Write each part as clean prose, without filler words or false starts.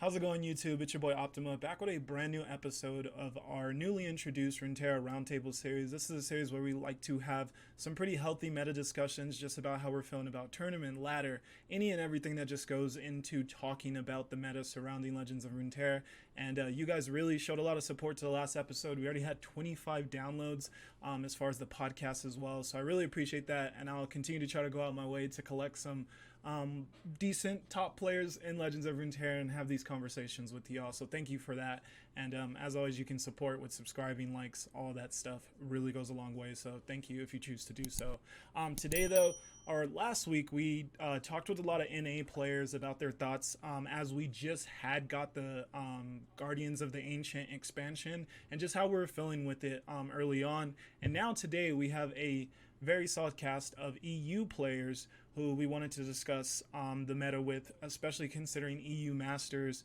How's it going, YouTube? It's your boy Optima, back with a brand new episode of our newly introduced Runeterra Round Table series. This is a series where we like to have some pretty healthy meta discussions just about how we're feeling about tournament, ladder, any and everything that just goes into talking about the meta surrounding Legends of Runeterra. And you guys really showed a lot of support to the last episode. We already had 25 downloads as far as the podcast as well. So I really appreciate that, and I'll continue to try to go out my way to collect some decent top players in Legends of Runeterra and have these conversations with y'all. So thank you for that. And as always, you can support with subscribing, likes, all that stuff. Really goes a long way. So thank you if you choose to do so. Today, though, or last week, we talked with a lot of NA players about their thoughts as we just had got the Guardians of the Ancient expansion and just how we were feeling with it early on. And now today we have a very solid cast of EU players who we wanted to discuss the meta with, especially considering EU Masters,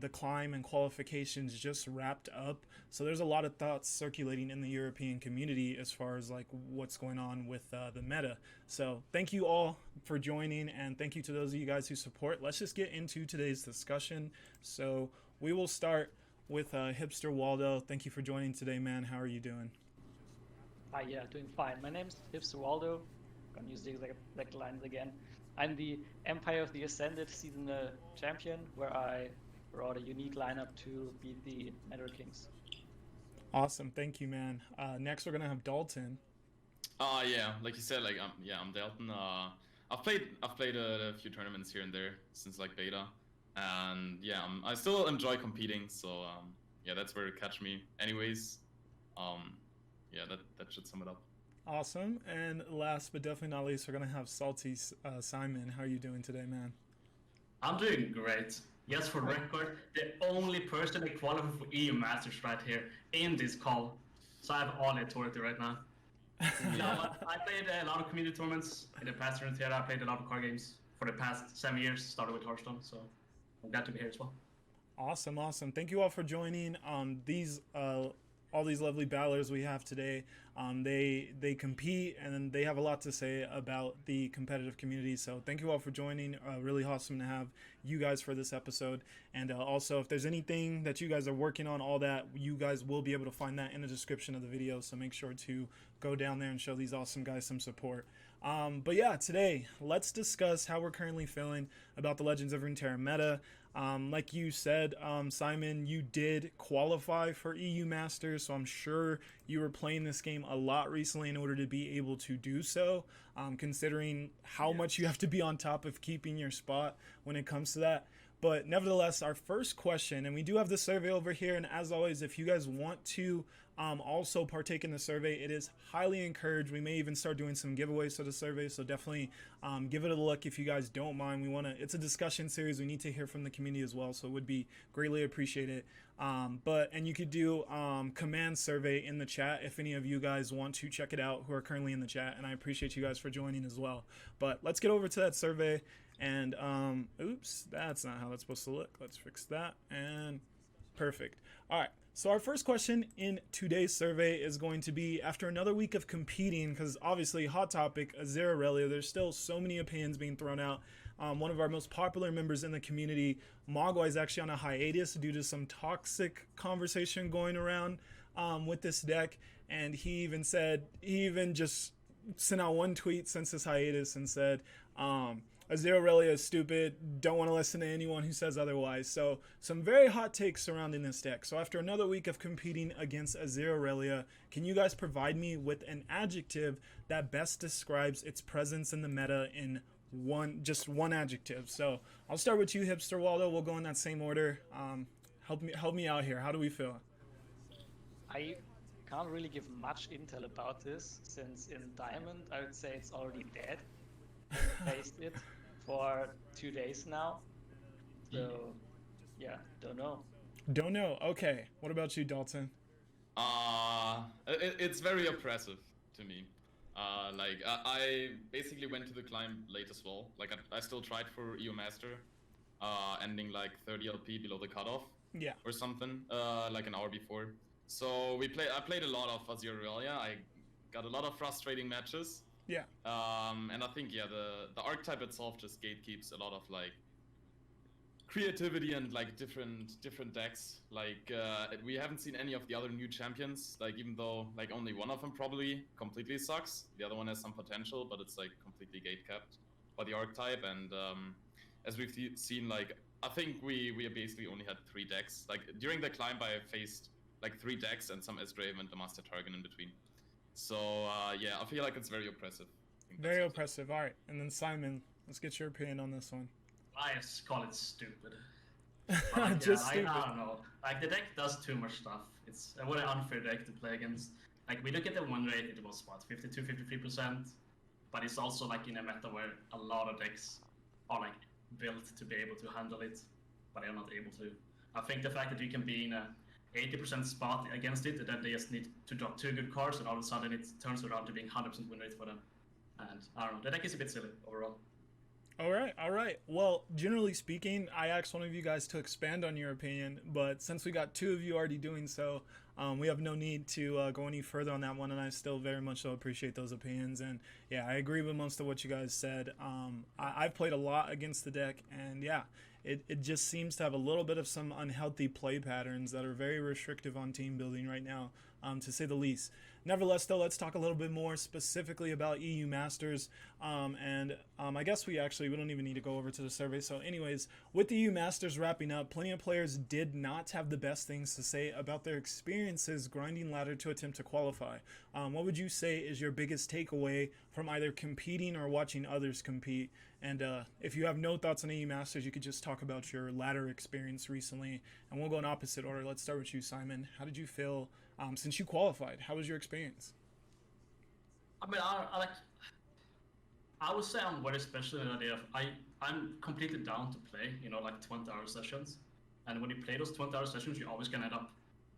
the climb and qualifications just wrapped up. So there's a lot of thoughts circulating in the European community as far as like what's going on with the meta. So thank you all for joining, and thank you to those of you guys who support. Let's just get into today's discussion. So we will start with Hipster Waldo. Thank you for joining today, man. How are you doing? Hi, yeah, doing fine. My name's Hipster Waldo. Gonna use the exact lines again. I'm the Empire of the Ascended season champion, where I brought a unique lineup to beat the Nether Kings. Awesome, thank you, man. Next, we're gonna have Dalton. Yeah, like you said, I'm Dalton. I've played a few tournaments here and there since like beta, and yeah, I still enjoy competing. So yeah, that's where to catch me. Anyways, yeah, that should sum it up. Awesome. And last but definitely not least, we're going to have Salty Simon. How are you doing today, man? I'm doing great. Yes, for record, the only person that qualified for EU Masters right here in this call. So I have all the authority right now. I played a lot of community tournaments in the past Runeterra. I played a lot of card games for the past 7 years, started with Hearthstone, so I'm glad to be here as well. Awesome, awesome. Thank you all for joining. All these lovely battlers we have today, they compete and they have a lot to say about the competitive community. So thank you all for joining. Really awesome to have you guys for this episode. And also, if there's anything that you guys are working on, all that, you guys will be able to find that in the description of the video. So make sure to go down there and show these awesome guys some support. But yeah, today, let's discuss how we're currently feeling about the Legends of Runeterra meta. Like you said, Simon, you did qualify for EU Masters, so I'm sure you were playing this game a lot recently in order to be able to do so, considering how much you have to be on top of keeping your spot when it comes to that. But nevertheless, our first question, and we do have the survey over here, and as always, if you guys want to also partake in the survey, it is highly encouraged. We may even start doing some giveaways to the survey, so definitely give it a look if you guys don't mind. It's a discussion series. We need to hear from the community as well, so it would be greatly appreciated. And you could do command survey in the chat if any of you guys want to check it out who are currently in the chat, and I appreciate you guys for joining as well. But let's get over to that survey. And oops, that's not how that's supposed to look. Let's fix that, and perfect. All right, so our first question in today's survey is going to be, after another week of competing, because obviously hot topic, Azir Aurelia, there's still so many opinions being thrown out. One of our most popular members in the community, Mogwai, is actually on a hiatus due to some toxic conversation going around with this deck, and he even just sent out one tweet since his hiatus and said, Azir Aurelia is stupid, don't want to listen to anyone who says otherwise. So some very hot takes surrounding this deck. So after another week of competing against Azir Aurelia, can you guys provide me with an adjective that best describes its presence in the meta in just one adjective? So I'll start with you, Hipster Waldo. We'll go in that same order. Help me out here. How do we feel? I can't really give much intel about this, since in Diamond, I would say it's already dead. Faced it for 2 days now, so yeah, don't know. Okay, what about you, Dalton? It's very oppressive to me. I basically went to the climb late as well. Like I still tried for EU Master, ending like 30 LP below the cutoff. Yeah. Or something, like an hour before. So I played a lot of Azir Aurelia. I got a lot of frustrating matches. Yeah. And I think, yeah, the archetype itself just gatekeeps a lot of like creativity and like different decks. Like we haven't seen any of the other new champions. Like even though like only one of them probably completely sucks, the other one has some potential, but it's like completely gate capped by the archetype. And as we've seen, like I think we basically only had 3 decks. Like during the climb, I faced like 3 decks and some Esgrave and the Master Target in between. So yeah, I feel like it's very oppressive. Very oppressive. All right, and then Simon, let's get your opinion on this one. I just call it stupid. Like, Just I stupid. don't know. Like the deck does too much stuff. It's a very unfair deck to play against. Like we look at the win rate, it was what 52, 53%, but it's also like in a meta where a lot of decks are like built to be able to handle it, but they're not able to. I think the fact that you can be in a 80% spot against it, and then they just need to drop 2 good cards, and all of a sudden it turns around to being 100% win rate for them. And I don't know, the deck is a bit silly overall. All right. Well, generally speaking, I asked one of you guys to expand on your opinion, but since we got 2 of you already doing so, we have no need to go any further on that one, and I still very much so appreciate those opinions. And yeah, I agree with most of what you guys said. I've played a lot against the deck, and yeah, it just seems to have a little bit of some unhealthy play patterns that are very restrictive on team building right now, to say the least. Nevertheless, though, let's talk a little bit more specifically about EU Masters. I guess we don't even need to go over to the survey. So anyways, with the EU Masters wrapping up, plenty of players did not have the best things to say about their experiences grinding ladder to attempt to qualify. What would you say is your biggest takeaway from either competing or watching others compete? And if you have no thoughts on EU Masters, you could just talk about your ladder experience recently. And we'll go in opposite order. Let's start with you, Simon. How did you feel since you qualified? How was your experience? I mean, I would say I'm very special in the idea of I'm completely down to play, like 20-hour sessions. And when you play those 20-hour sessions, you're always going to end up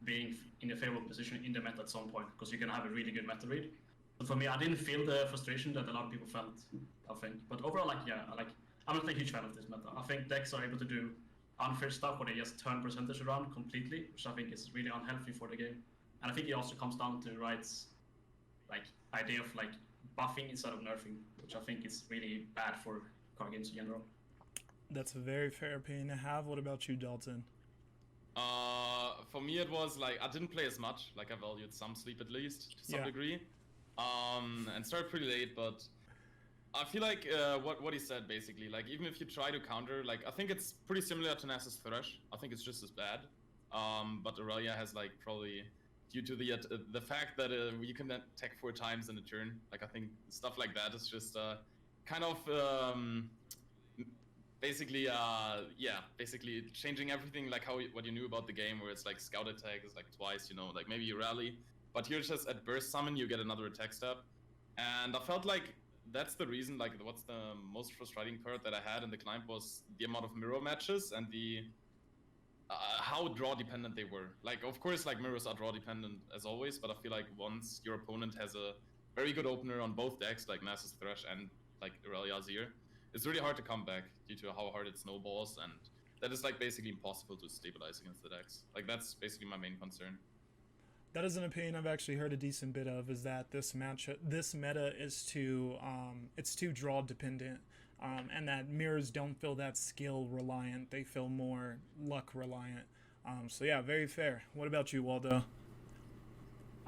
being in a favorable position in the meta at some point, because you're going to have a really good meta read. But for me, I didn't feel the frustration that a lot of people felt, I think. But overall, I'm not a huge fan of this meta. I think decks are able to do unfair stuff where they just turn percentage around completely, which I think is really unhealthy for the game. And I think it also comes down to Riot's idea of buffing instead of nerfing, which I think is really bad for card games in general. That's a very fair opinion to have. What about you, Dalton? For me, it was I didn't play as much. I valued some sleep at least to some degree, and started pretty late. But I feel like what he said basically, even if you try to counter, I think it's pretty similar to Nasus Thresh. I think it's just as bad. But Aurelia has probably, due to the fact that you can attack 4 times in a turn, I think stuff like that is just kind of basically changing everything, what you knew about the game, where it's scout attack is twice, maybe you rally, but here it's just at burst summon you get another attack step, and I felt like that's the reason. What's the most frustrating part that I had in the climb was the amount of mirror matches and the how draw dependent they were. Of course, mirrors are draw dependent as always, but I feel like once your opponent has a very good opener on both decks, like Nasus Thresh and Aurelia Azir, it's really hard to come back due to how hard it snowballs, and that is basically impossible to stabilize against the decks. That's basically my main concern. That is an opinion I've actually heard a decent bit of, is that this meta is too it's too draw dependent, and that mirrors don't feel that skill reliant. They feel more luck reliant. So yeah, very fair. What about you, Waldo?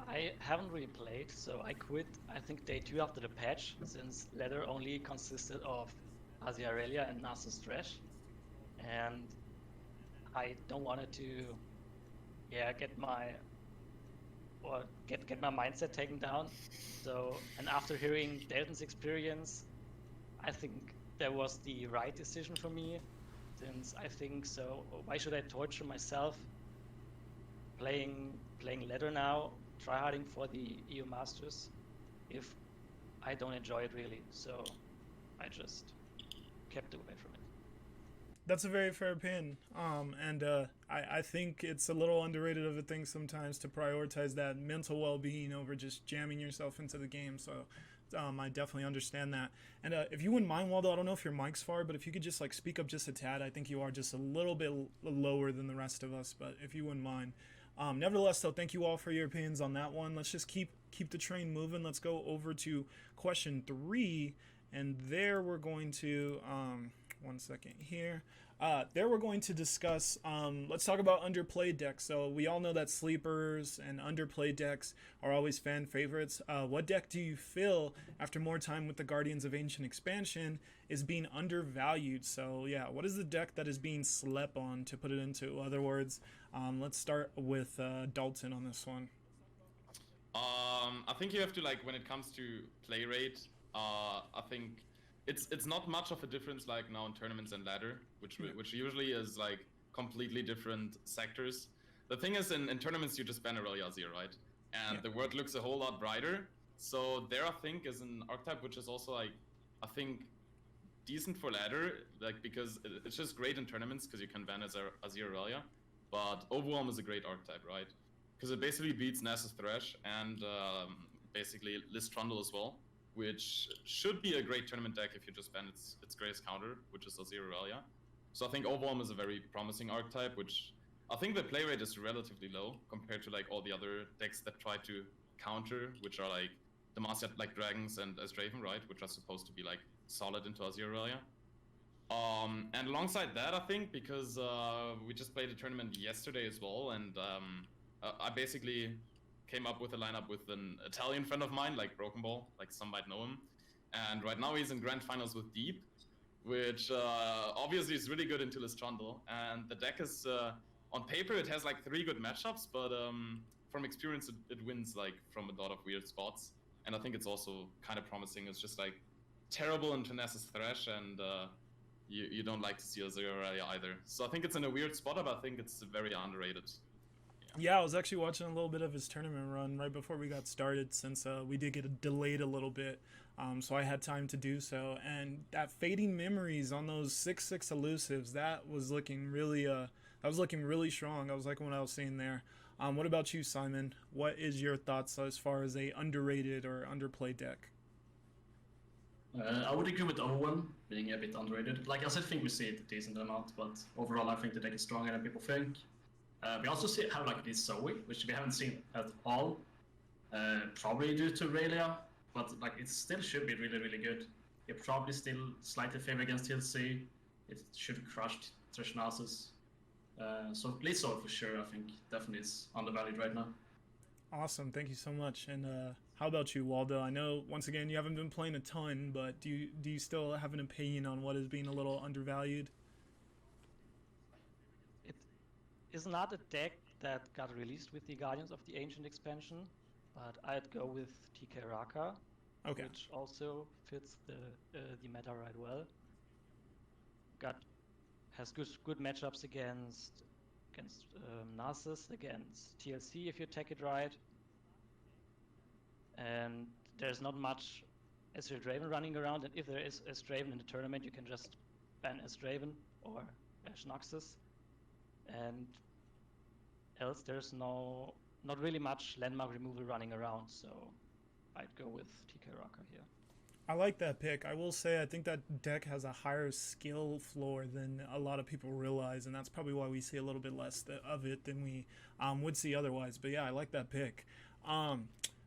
I haven't really played, so I quit, I think, day 2 after the patch, since ladder only consisted of Azir Aurelia and Nasus Thresh, and I don't want to get my mindset taken down. So, and after hearing Dalton's experience, I think that was the right decision for me, since I think so. Why should I torture myself playing ladder now, tryharding for the EU Masters, if I don't enjoy it really? So I just kept away from it. That's a very fair opinion. I think it's a little underrated of a thing sometimes to prioritize that mental well-being over just jamming yourself into the game. So I definitely understand that. And if you wouldn't mind, Waldo, I don't know if your mic's far, but if you could just speak up just a tad. I think you are just a little bit lower than the rest of us, but if you wouldn't mind. Nevertheless, though, thank you all for your opinions on that one. Let's just keep the train moving. Let's go over to question 3, and there we're going to 1 second here. There we're going to discuss, let's talk about underplayed decks. So we all know that sleepers and underplayed decks are always fan favorites. What deck do you feel, after more time with the Guardians of Ancient Expansion, is being undervalued? So yeah, what is the deck that is being slept on, to put it into other words? Let's start with Dalton on this one. I think you have to, like, when it comes to play rate, I think it's not much of a difference like now in tournaments and ladder, which usually is like completely different sectors. The thing is, in tournaments you just ban Aurelia Azir, right? And the world looks a whole lot brighter. So there, I think, is an archetype which is also, like, I think decent for ladder, like, because it's just great in tournaments because you can ban Azir Aurelia. But Overwhelm is a great archetype, right? Because it basically beats Nasus Thresh and basically Listrundle as well, which should be a great tournament deck if you just ban its greatest counter, which is Azir Aurelia. So I think Overwhelm is a very promising archetype, which I think the play rate is relatively low compared to like all the other decks that try to counter, which are like Demacia, like Dragons and Draven, right? Which are supposed to be like solid into Azir Aurelia. And alongside that, I think, because we just played a tournament yesterday as well, and I basically came up with a lineup with an Italian friend of mine, like Broken Ball, like some might know him. And right now he's in grand finals with Deep, which obviously is really good into Listrundle. And the deck is, on paper, it has like 3 good matchups, but from experience, it wins like from a lot of weird spots. And I think it's also kind of promising. It's just like terrible into Nasus Thresh, and you don't like to see Azir Aurelia either. So I think it's in a weird spot, but I think it's very underrated. Yeah, I was actually watching a little bit of his tournament run right before we got started, since we did get delayed a little bit, so I had time to do so. And that Fading Memories on those 6/6 elusives, that was looking really strong. I was liking what I was seeing there. What about you, Simon? What is your thoughts as far as a underrated or underplayed deck? I would agree with Owen being a bit underrated. Like I said, I think we see it a decent amount, but overall I think the deck is stronger than people think. We also have like this Zoe, which we haven't seen at all, probably due to Aurelia, but like it still should be really, really good. It probably still slightly favor against TLC. It should crush Thresh Nasus. So least Zoe for sure, I think definitely is undervalued right now. Awesome, thank you so much. And how about you, Waldo? I know once again you haven't been playing a ton, but do you still have an opinion on what is being a little undervalued? Is not a deck that got released with the Guardians of the Ancient Expansion, but I'd go with TK Raka, which also fits the meta right well. Has good matchups against Nasus, against TLC if you take it right, and there's not much Ezreal Draven running around, and if there is a Draven in the tournament, you can just ban as Draven or Ash Noxus. And else there's not really much landmark removal running around, so I'd go with TK Raka here. I like that pick. I will say I think that deck has a higher skill floor than a lot of people realize, and that's probably why we see a little bit less of it than we would see otherwise. But yeah, I like that pick.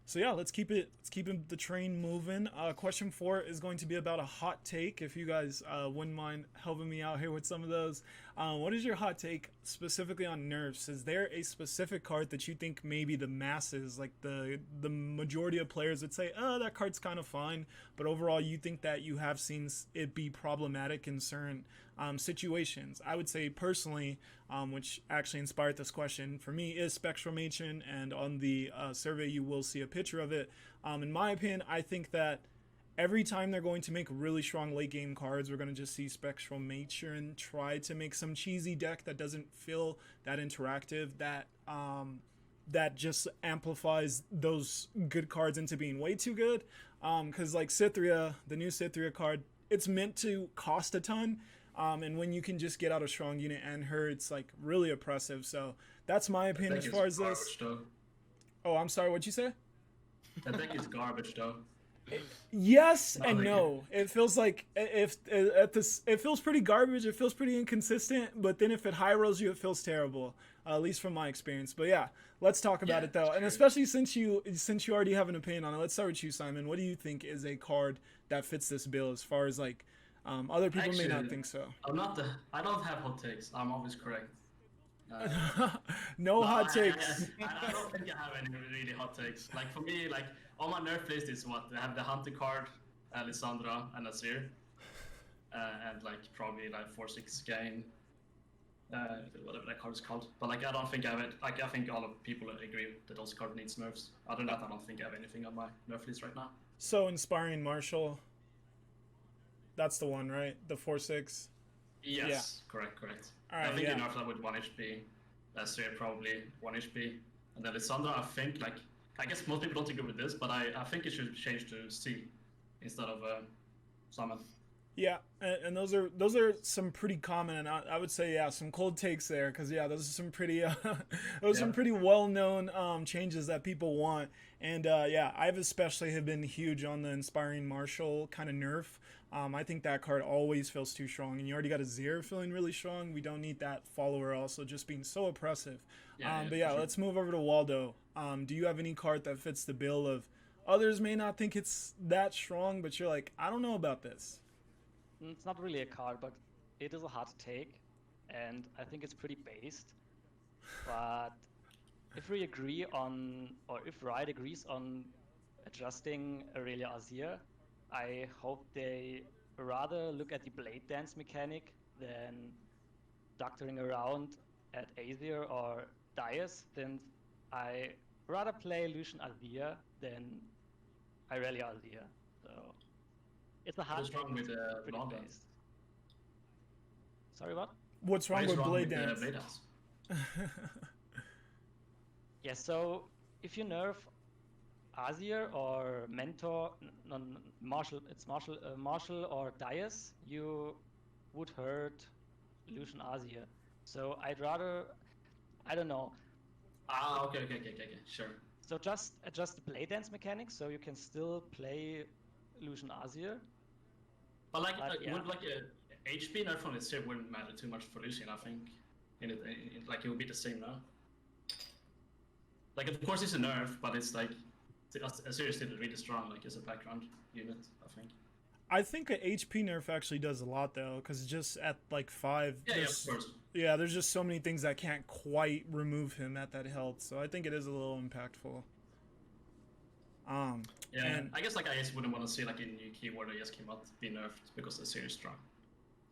So yeah, let's keep the train moving. Question 4 is going to be about a hot take. If you guys wouldn't mind helping me out here with some of those. What is your hot take specifically on nerfs? Is there a specific card that you think maybe the masses, like the majority of players, would say, oh, that card's kind of fine, but overall you think that you have seen it be problematic in certain situations? I would say personally, which actually inspired this question for me, is Spectral Matron, and on the survey you will see a picture of it. In my opinion, I think that every time they're going to make really strong late game cards, we're going to just see Spectral Matron try to make some cheesy deck that doesn't feel that interactive, that just amplifies those good cards into being way too good. Because like Cythria, the new Cythria card, it's meant to cost a ton. And when you can just get out a strong unit and her, it's like really oppressive. So that's my opinion as far as this. Oh, I'm sorry, what'd you say? I think it's garbage though. Yes and no. It feels like it feels pretty garbage. It feels pretty inconsistent. But then if it high rolls you, it feels terrible. At least from my experience. But yeah, let's talk about it though. And especially since you already have an opinion on it, let's start with you, Simon. What do you think is a card that fits this bill as far as like Other people may not Actually, think so. I don't have hot takes. I'm always correct. No hot takes. I don't think I have any really hot takes. Like for me, like on my nerf list is what I have the Hunter card, Alessandra, and Azir, and like probably like 4/6 gain, whatever that card is called. But like I don't think I have it. Like I think all of people agree that those card needs nerfs. Other than that, I don't think I have anything on my nerf list right now. So Inspiring Marshall. That's the one, right? The 4/6. Yes, Yeah. correct. All right, I think yeah. you nerfed that with 1 HP. Azir probably 1 HP, and then Alessandra, I think like. I guess most people don't agree with this, but I think it should change to C instead of Summon. Yeah, and those are some pretty common, and I would say some cold takes there, because those are some pretty some pretty well known changes that people want, and I've especially have been huge on the Inspiring Marshall kind of nerf. I think that card always feels too strong, and you already got Azir feeling really strong. We don't need that follower also just being so oppressive. But sure. let's move over to Waldo. Do you have any card that fits the bill of others may not think it's that strong, but you're like, I don't know about this? It's not really a card, but it is a hard take, and I think it's pretty based. But if we agree on, or if Riot agrees on adjusting Aurelia Azir, I hope they rather look at the Blade Dance mechanic than doctoring around at Azir or Dias, then I rather play Lucian Azir than Aurelia Azir. So it's a hard What's wrong with pretty Blade based. Dance? Sorry, what? What's wrong What is with Blade with, Dance? Blade Dance? Yeah, so if you nerf Azir or Mentor, Marshall, it's Marshall or Dias, you would hurt Lucian Azir. So I'd rather, I don't know. Okay, sure. So just adjust the Blade Dance mechanics so you can still play Lucian Azir. But like, yeah. would like a HP nerf on the Azir wouldn't matter too much for Lucian, I think. Like it would be the same now. Like of course it's a nerf, but it's like Azir is still really strong, like as a background unit, I think. I think a HP nerf actually does a lot though, because just at like 5, Yeah, of course. Yeah, there's just so many things that can't quite remove him at that health, so I think it is a little impactful. Yeah, and I guess like I just wouldn't want to see like a new keyword that just came out be nerfed because Azir is strong.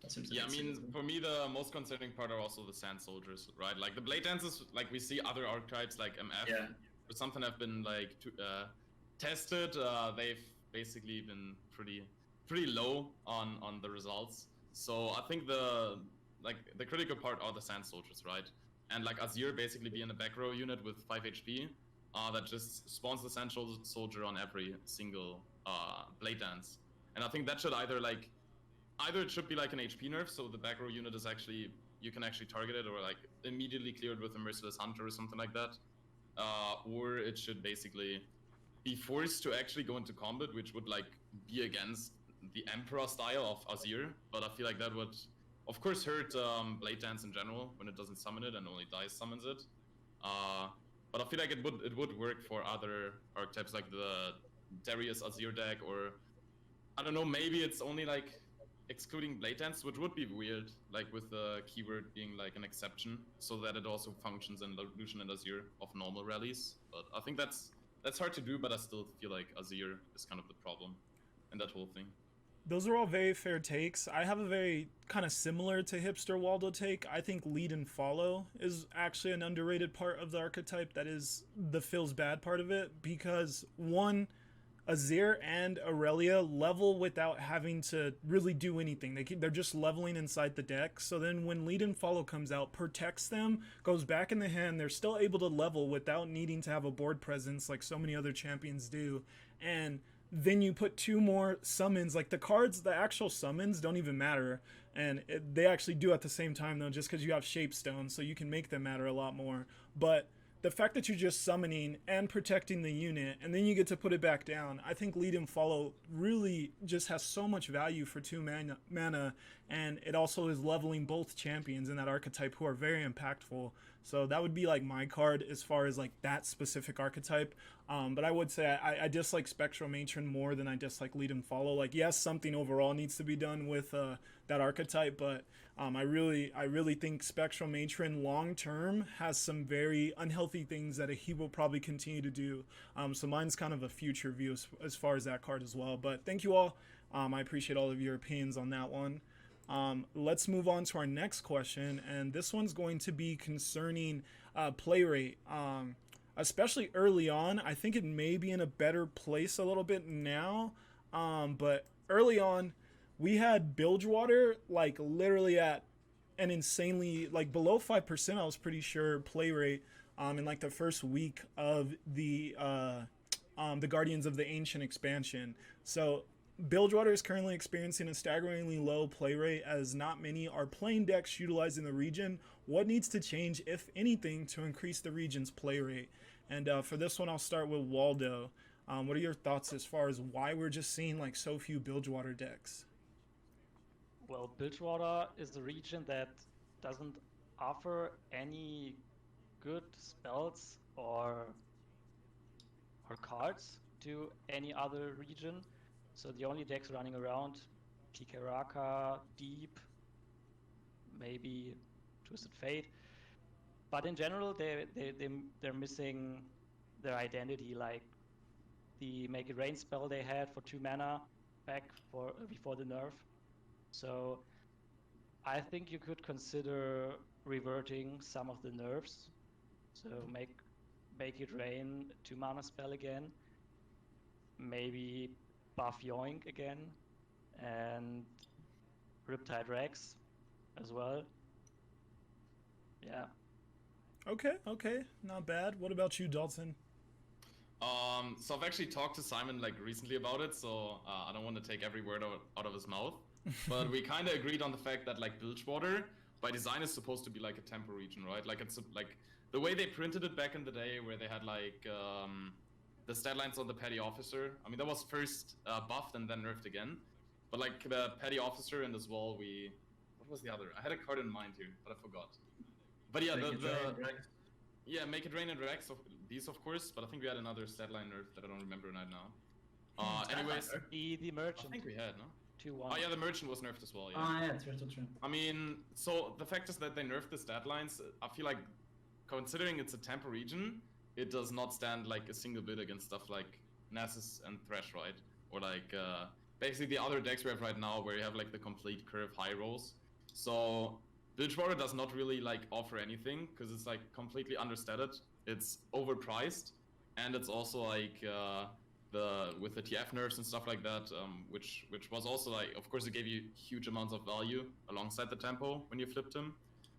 That seems Yeah, I mean, for me, the most concerning part are also the Sand Soldiers, right? Like the Blade Dances, like we see other archetypes like MF, or something have been like tested. They've basically been pretty low on the results. So I think the critical part are the Sand Soldiers, right? And like Azir basically being a back row unit with 5 HP that just spawns the Sand Soldier on every single Blade Dance. And I think that should either it should be like an HP nerf, so the back row unit is actually, you can actually target it or like immediately clear it with a Merciless Hunter or something like that. Or it should basically be forced to actually go into combat, which would like be against the Emperor style of Azir, but I feel like that would, of course, hurt Blade Dance in general when it doesn't summon it and only Dice summons it. But I feel like it would work for other archetypes like the Darius Azir deck, or I don't know, maybe it's only like excluding Blade Dance, which would be weird, like with the keyword being like an exception, so that it also functions in Lucian and Azir of normal rallies. But I think that's hard to do, but I still feel like Azir is kind of the problem in that whole thing. Those are all very fair takes. I have a very kind of similar to Hipster Waldo take. I think lead and follow is actually an underrated part of the archetype. That is the feels bad part of it, because one, Azir and Aurelia level without having to really do anything. They're just leveling inside the deck. So then when lead and follow comes out, protects them, goes back in the hand, they're still able to level without needing to have a board presence like so many other champions do. And then you put 2 more summons, like the actual summons don't even matter, and they actually do at the same time though, just because you have Shapestone, so you can make them matter a lot more. But the fact that you're just summoning and protecting the unit, and then you get to put it back down, I think lead and follow really just has so much value for 2 mana, and it also is leveling both champions in that archetype who are very impactful. So that would be like my card as far as like that specific archetype. But I would say I dislike Spectral Matron more than I dislike Lead and Follow. Like, yes, something overall needs to be done with that archetype, but I really think Spectral Matron long term has some very unhealthy things that he will probably continue to do. So mine's kind of a future view as far as that card as well. But thank you all. I appreciate all of your opinions on that one. Let's move on to our next question, and this one's going to be concerning play rate. Especially early on, I think it may be in a better place a little bit now, but early on, we had Bilgewater like literally at an insanely like below 5%. I was pretty sure play rate in like the first week of the Guardians of the Ancient expansion. So Bilgewater is currently experiencing a staggeringly low play rate as not many are playing decks utilizing the region. What needs to change, if anything, to increase the region's play rate? And for this one, I'll start with Waldo. What are your thoughts as far as why we're just seeing like so few Bilgewater decks? Well, Bilgewater is the region that doesn't offer any good spells or cards to any other region. So the only decks running around, Kikaraka, Deep, maybe Twisted Fate. But in general, they're missing their identity, like the Make It Rain spell they had for 2 mana back before the nerf. So I think you could consider reverting some of the nerfs. So make It Rain 2 mana spell again. Maybe buff Yoink again, and Riptide Rex as well. Yeah. Okay, not bad. What about you, Dalton? So I've actually talked to Simon like recently about it, so I don't want to take every word out of his mouth. But we kind of agreed on the fact that like Bilgewater by design is supposed to be like a tempo region, right? Like it's like the way they printed it back in the day, where they had like the stat lines on the Petty Officer. I mean, that was first buffed and then nerfed again. But like the Petty Officer and as well, what was the other? I had a card in mind here, but I forgot. But yeah, Make It Rain and Rex, these of course, but I think we had another stat line nerf that I don't remember right now. Anyways, the Merchant. I think we had, no? 2-1. Oh yeah, the Merchant was nerfed as well, yeah. Ah, yeah, true. I mean, so the fact is that they nerfed the stat lines. I feel like, considering it's a tempo region, it does not stand like a single bit against stuff like Nasus and Thresh, right? Or like basically the other decks we have right now, where you have like the complete curve high rolls. So Bilgewater does not really like offer anything because it's like completely understated. It's overpriced, and it's also like with the TF nerfs and stuff like that, which was also like, of course, it gave you huge amounts of value alongside the tempo when you flipped him.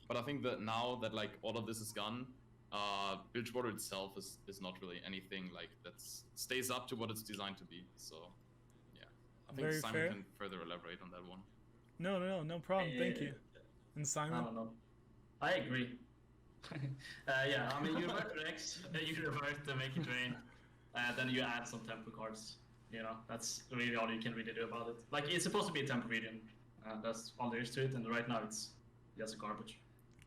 But I think that now that like all of this is gone, Bilgewater itself is not really anything like that stays up to what it's designed to be. So yeah, I think Very Simon fair. can further elaborate on that one. No problem. Thank you. And Simon? I don't know. I agree. Yeah, I mean, you revert Rex, then you revert the Make It Rain, then you add some tempo cards. You know, that's really all you can really do about it. Like, it's supposed to be a tempo region. That's all there is to it, and right now it's just garbage.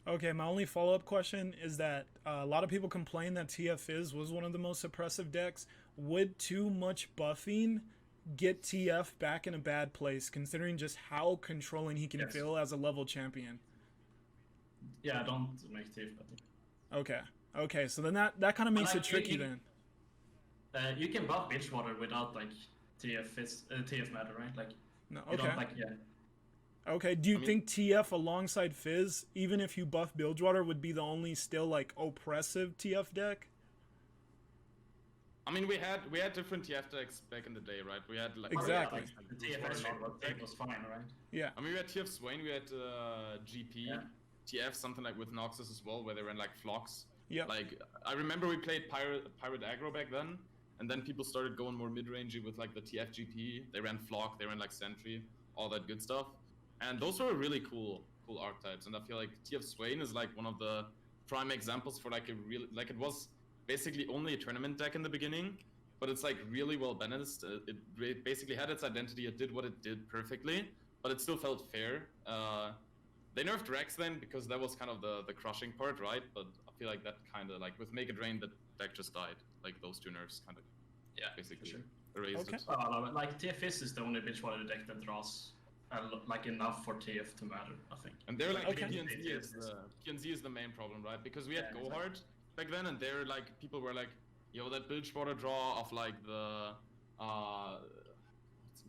Okay, my only follow-up question is that a lot of people complain that TF Fizz was one of the most suppressive decks. Would too much buffing get TF back in a bad place, considering just how controlling he can feel as a level champion? Yeah, don't make TF better. Okay, so then that kind of makes it tricky then. You can buff Bilgewater without like TF matter, right? Like, No, you okay. don't, like, yeah. Okay, do you think TF alongside Fizz, even if you buff Bilgewater, would be the only still like oppressive TF deck? I mean, we had different TF decks back in the day, right? We had like Exactly. The TF was fine, right? Yeah. I mean, we had TF Swain, we had GP, TF, something like with Noxus as well, where they ran like Flocks. Yeah. Like, I remember we played Pirate Aggro back then, and then people started going more mid-rangey with like the TF GP. They ran Flock, they ran like Sentry, all that good stuff. And those were really cool archetypes. And I feel like TF Swain is like one of the prime examples for like a real, like it was basically only a tournament deck in the beginning, but it's like really well balanced. It basically had its identity. It did what it did perfectly, but it still felt fair. They nerfed Rex then because that was kind of the crushing part, right? But I feel like that kind of like with Make It Rain, the deck just died. Like those two nerfs kind of basically erased it. Like TFS is the only bitch water deck that draws like enough for TF to matter, I think. And they're like PNZ is the main problem, right? Because we had Go Hard back then, and they're like people were like, yo, that bilge water draw of like the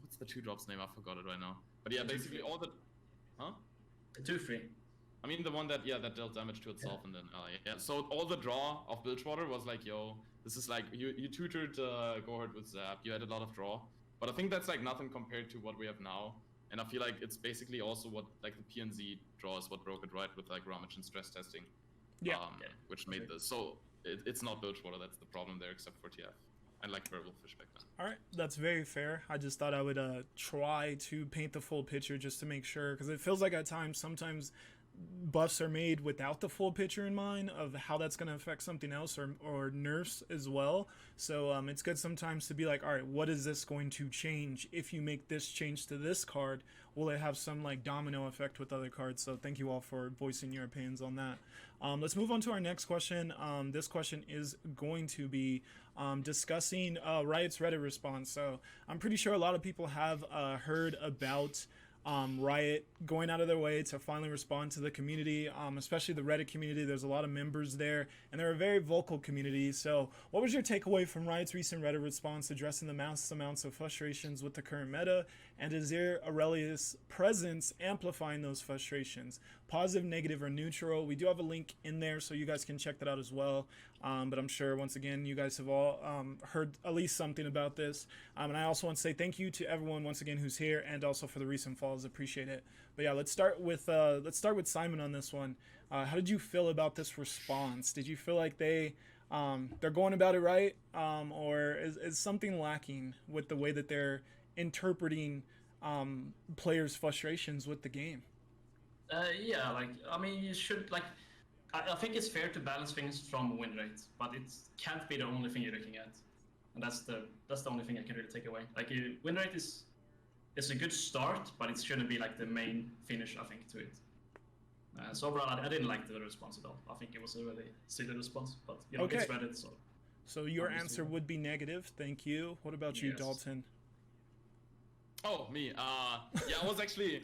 what's the 2-drop's name? I forgot it right now. But yeah, basically all the The 2/3. I mean the one that dealt damage to itself and then so all the draw of Bilgewater was like, yo, this is like you tutored Gohard with Zap, you had a lot of draw. But I think that's like nothing compared to what we have now. And I feel like it's basically also what like the PNZ draw is what broke it, right, with like Ramage and stress testing. Which made this. So it's not Bilgewater that's the problem there except for TF. And like Werewolfish back then. All right, that's very fair. I just thought I would try to paint the full picture just to make sure, because it feels like at times, sometimes buffs are made without the full picture in mind of how that's going to affect something else or nerfs as well. So it's good sometimes to be like, all right, what is this going to change? If you make this change to this card, will it have some like domino effect with other cards? So thank you all for voicing your opinions on that. Let's move on to our next question. This question is going to be discussing Riot's Reddit response. So I'm pretty sure a lot of people have heard about Riot going out of their way to finally respond to the community, especially the Reddit community. There's a lot of members there, and they're a very vocal community. So what was your takeaway from Riot's recent Reddit response addressing the mass amounts of frustrations with the current meta, and is there Aurelius' presence amplifying those frustrations? Positive, negative, or neutral? We do have a link in there, so you guys can check that out as well. But I'm sure, once again, you guys have all heard at least something about this. And I also want to say thank you to everyone, once again, who's here, and also for the recent follows. Appreciate it. But yeah, let's start with Simon on this one. How did you feel about this response? Did you feel like they're going about it right, or is something lacking with the way that they're interpreting players' frustrations with the game? You should like. I think it's fair to balance things from win rate, but it can't be the only thing you're looking at, and that's the only thing I can really take away. Like win rate is a good start, but it shouldn't be like the main finish, I think, to it. So overall, I didn't like the response at all. I think it was a really silly response, but okay. It's Reddit, so. So your answer would be negative. Thank you. What about you, Dalton? Oh, me. I was actually.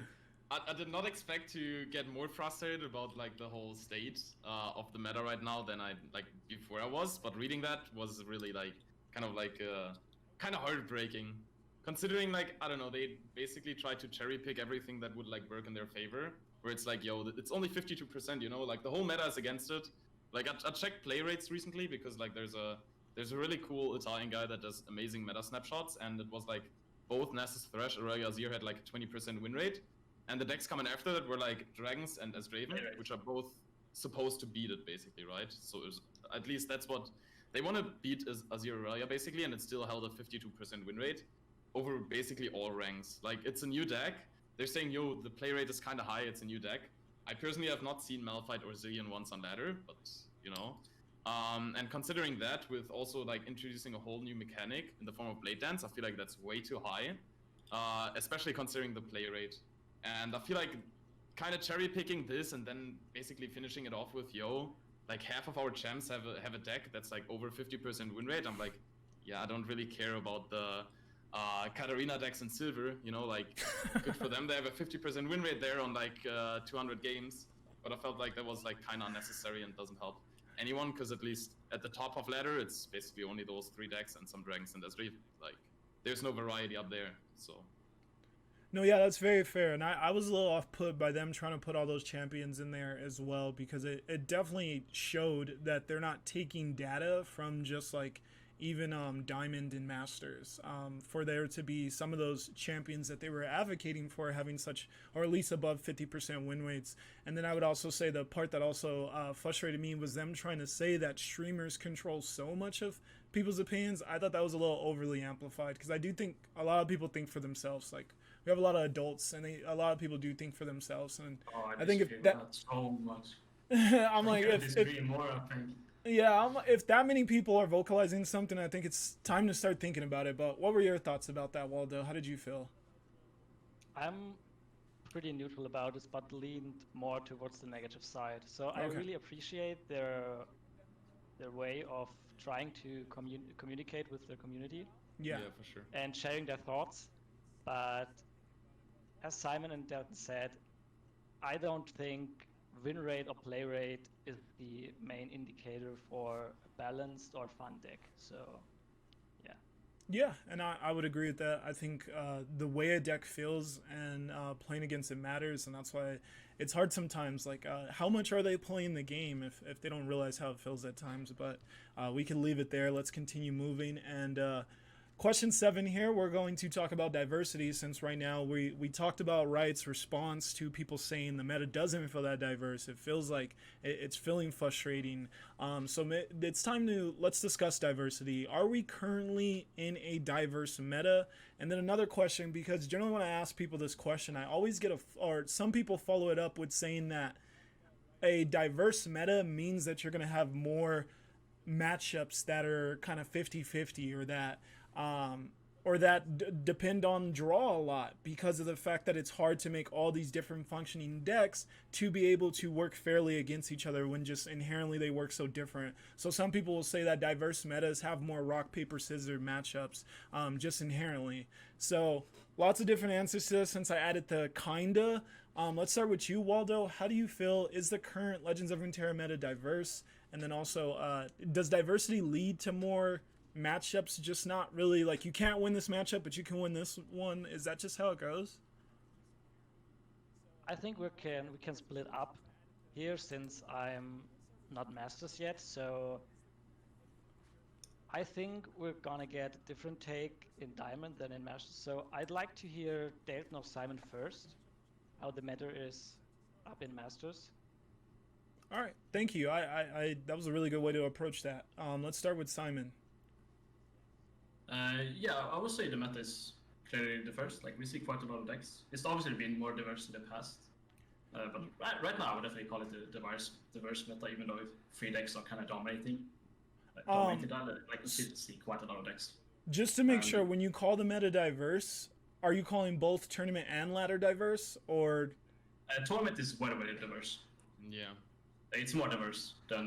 I did not expect to get more frustrated about like the whole state of the meta right now than I like before I was. But reading that was really like kind of heartbreaking, considering like I don't know, they basically tried to cherry pick everything that would like work in their favor. Where it's like, yo, it's only 52%, you know, like the whole meta is against it. Like I checked play rates recently because like there's a really cool Italian guy that does amazing meta snapshots, and it was like both Nasus Thresh, Aurelia Azir had like 20% win rate. And the decks coming after that were like Dragons and Azraven, which are both supposed to beat it, basically, right? So at least that's what they want to beat Azir Aurelia, basically, and it still held a 52% win rate over basically all ranks. Like, it's a new deck. They're saying, yo, the play rate is kind of high, it's a new deck. I personally have not seen Malphite or Zillion once on ladder, but, you know. And considering that, with also like introducing a whole new mechanic in the form of Blade Dance, I feel like that's way too high, especially considering the play rate. And I feel like kind of cherry picking this and then basically finishing it off with, yo, like half of our champs have a deck that's like over 50% win rate. I'm like, yeah, I don't really care about the Katarina decks in silver, you know, like good for them. They have a 50% win rate there on like 200 games. But I felt like that was like kind of unnecessary and doesn't help anyone, because at least at the top of ladder, it's basically only those 3 decks and some Dragons and Azraven. Like, there's no variety up there, so. No, yeah, that's very fair. And I was a little off-put by them trying to put all those champions in there as well, because it definitely showed that they're not taking data from just like even Diamond and Masters, for there to be some of those champions that they were advocating for having such, or at least above 50% win rates. And then I would also say the part that also frustrated me was them trying to say that streamers control so much of people's opinions. I thought that was a little overly amplified, because I do think a lot of people think for themselves. Like, we have a lot of adults, and a lot of people do think for themselves. And I think if that so much. I'm like, if that many people are vocalizing something, I think it's time to start thinking about it. But what were your thoughts about that, Waldo? How did you feel? I'm pretty neutral about this, but leaned more towards the negative side. So I Okay. really appreciate their way of trying to communicate with their community Yeah. for sure. and sharing their thoughts. But as Simon and Delton said, I don't think win rate or play rate is the main indicator for a balanced or fun deck. So yeah. Yeah, and I would agree with that. I think the way a deck feels and playing against it matters, and that's why it's hard sometimes. Like, how much are they playing the game if they don't realize how it feels at times? But we can leave it there. Let's continue moving. And question 7 here, we're going to talk about diversity, since right now we talked about Riot's response to people saying the meta doesn't feel that diverse. It feels like it's feeling frustrating. So it's time to, let's discuss diversity. Are we currently in a diverse meta? And then another question, because generally when I ask people this question, I always get or some people follow it up with saying that a diverse meta means that you're going to have more matchups that are kind of 50-50, or that depend on draw a lot, because of the fact that it's hard to make all these different functioning decks to be able to work fairly against each other when just inherently they work so different. So some people will say that diverse metas have more rock, paper, scissors matchups just inherently. So lots of different answers to this since I added the kinda. Let's start with you, Waldo. How do you feel? Is the current Legends of Runeterra meta diverse? And then also, does diversity lead to more matchups? Just not really like you can't win this matchup, but you can win this one. Is that just how it goes? I think we can split up here, since I'm not masters yet. So I think we're gonna get a different take in Diamond than in Masters. So I'd like to hear Dalton or Simon first, how the meta is up in Masters. All right, thank you. I that was a really good way to approach that. Let's start with Simon. Yeah, I would say the meta is clearly diverse. Like, we see quite a lot of decks. It's obviously been more diverse in the past. But right now, I would definitely call it a diverse meta, even though 3 decks are kind of dominating. Like, we see quite a lot of decks. Just to make sure, when you call the meta diverse, are you calling both tournament and ladder diverse, or? Tournament is very, very diverse. Yeah. It's more diverse than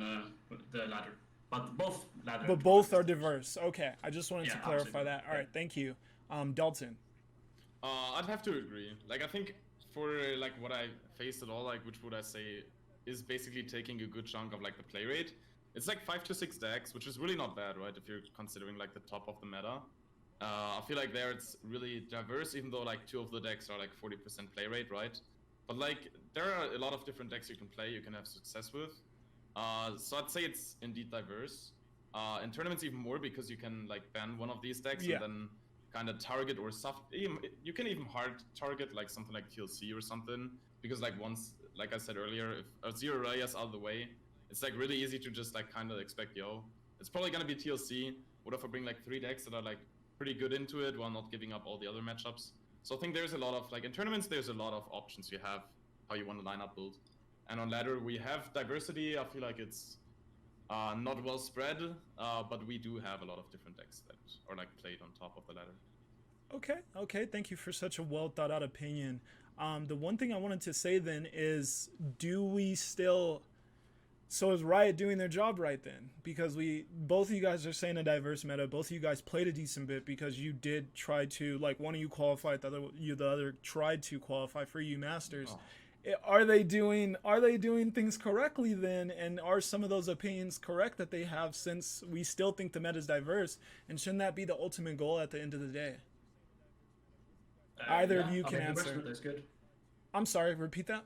the ladder. But both ladder. But both are diverse. Okay, I just wanted to Yeah, clarify absolutely. that. All right, thank you. Dalton. I'd have to agree. Like, I think for like what I faced at all, like, which would I say is basically taking a good chunk of like the play rate. It's like 5 to 6 decks, which is really not bad, right? If you're considering like the top of the meta. I feel like there it's really diverse, even though like 2 of the decks are like 40% play rate, right? But like there are a lot of different decks you can play, you can have success with. So I'd say it's indeed diverse. In tournaments even more, because you can like ban one of these decks and then kind of target or soft. You can even hard target like something like TLC or something, because like once, like I said earlier, if a 0 Rayas out of the way, it's like really easy to just like kind of expect, yo, it's probably gonna be TLC. What if I bring like 3 decks that are like pretty good into it while not giving up all the other matchups? So I think there's a lot of like in tournaments there's a lot of options you have how you want to line up build. And on ladder we have diversity. I feel like it's not well spread, but we do have a lot of different decks that are like played on top of the ladder. Okay. Thank you for such a well thought out opinion. The one thing I wanted to say then is, do we still? So is Riot doing their job right then? Because both of you guys are saying a diverse meta. Both of you guys played a decent bit, because you did try to, like, one of you qualified, the other tried to qualify for EU Masters. Oh. Are they doing things correctly then? And are some of those opinions correct that they have, since we still think the meta is diverse? And shouldn't that be the ultimate goal at the end of the day? Either of you can answer. Diverse meta is good. I'm sorry, repeat that.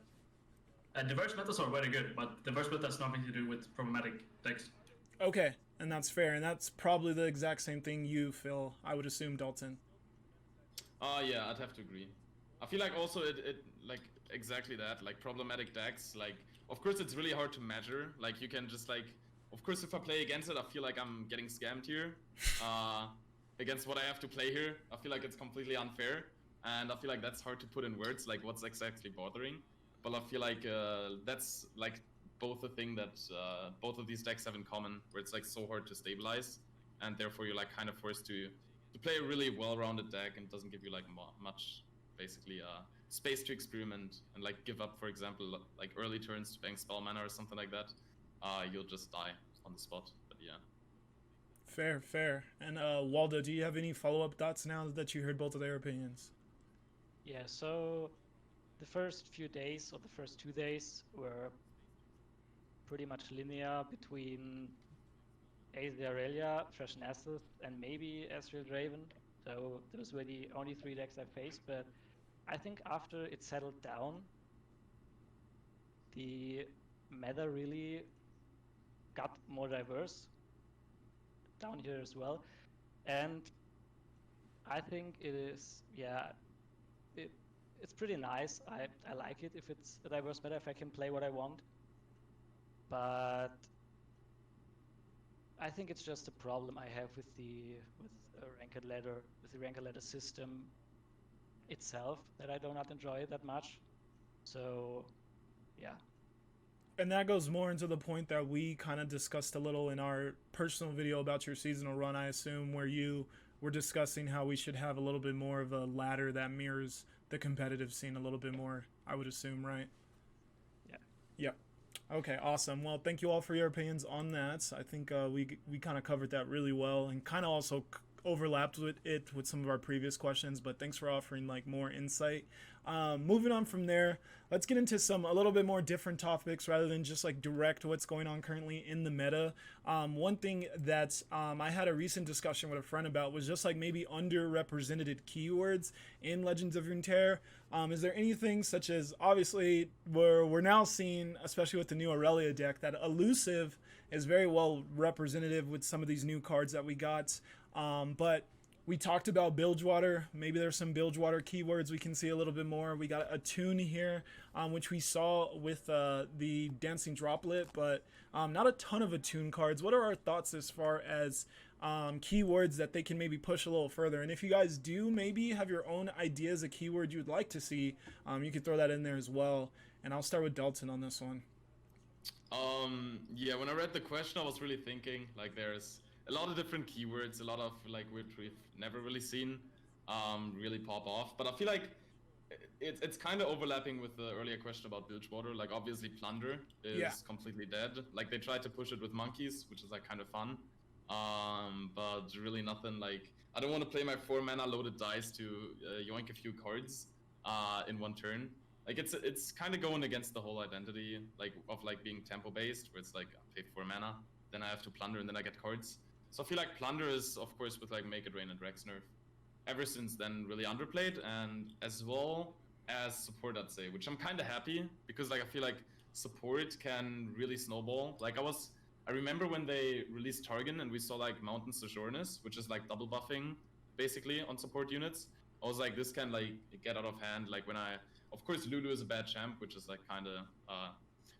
Diverse metas are very good, but diverse meta has nothing to do with problematic decks. Okay, and that's fair, and that's probably the exact same thing you feel, I would assume, Dalton. Yeah, I'd have to agree. I feel like also it like exactly that, like problematic decks, like of course it's really hard to measure. Like you can just like, of course if I play against it, I feel like I'm getting scammed here. Against what I have to play here, I feel like it's completely unfair, and I feel like that's hard to put in words, like what's exactly bothering. But I feel like that's like both a thing that both of these decks have in common, where it's like so hard to stabilize, and therefore you're like kind of forced to play a really well-rounded deck, and doesn't give you like much basically space to experiment and like give up, for example, like early turns to bang spell mana or something like that, you'll just die on the spot. But yeah. Fair. And Waldo, do you have any follow-up thoughts now that you heard both of their opinions? Yeah, so the first few days, or the first 2 days, were pretty much linear between Azarelia, Thresh Nessus, and maybe Ezreal Draven. So those were the only 3 decks I faced, but I think after it settled down, the meta really got more diverse down here as well. And I think it is, yeah, it's pretty nice. I like it if it's a diverse meta, if I can play what I want. But I think it's just a problem I have with the ranked ladder system itself, that I do not enjoy it that much. So yeah. And that goes more into the point that we kind of discussed a little in our personal video about your seasonal run, I assume, where you were discussing how we should have a little bit more of a ladder that mirrors the competitive scene a little bit more, I would assume, right? Yeah. Yep. Okay, awesome. Well, thank you all for your opinions on that. I think we kind of covered that really well, and kind of also overlapped with some of our previous questions, but thanks for offering like more insight. Moving on from there, let's get into a little bit more different topics rather than just like direct what's going on currently in the meta. One thing that I had a recent discussion with a friend about was just like maybe underrepresented keywords in Legends of Runeterra. Is there anything such as, obviously we're now seeing, especially with the new Aurelia deck, that elusive is very well representative with some of these new cards that we got. But we talked about Bilgewater. Maybe there's some Bilgewater keywords we can see a little bit more. We got a tune here, which we saw with the Dancing Droplet, but not a ton of attune cards. What are our thoughts as far as keywords that they can maybe push a little further? And if you guys do maybe have your own ideas of keyword you'd like to see, you can throw that in there as well. And I'll start with Dalton on this one. Yeah, when I read the question, I was really thinking like there's a lot of different keywords, a lot of like which we've never really seen really pop off. But I feel like it's kind of overlapping with the earlier question about Bilgewater. Like obviously Plunder is completely dead. Like they tried to push it with monkeys, which is like kind of fun. But really nothing like, I don't want to play my 4 mana loaded dice to yoink a few cards in one turn. Like it's kind of going against the whole identity like of like being tempo based, where it's like I pay 4 mana, then I have to plunder and then I get cards. So I feel like Plunder is, of course, with like Make It Rain and Rex nerf, ever since then really underplayed, and as well as support, I'd say, which I'm kind of happy, because like I feel like support can really snowball. Like I remember when they released Targon and we saw like Mountain Sojourners, which is like double buffing basically on support units. I was like, this can like get out of hand. Like when of course Lulu is a bad champ, which is like kind of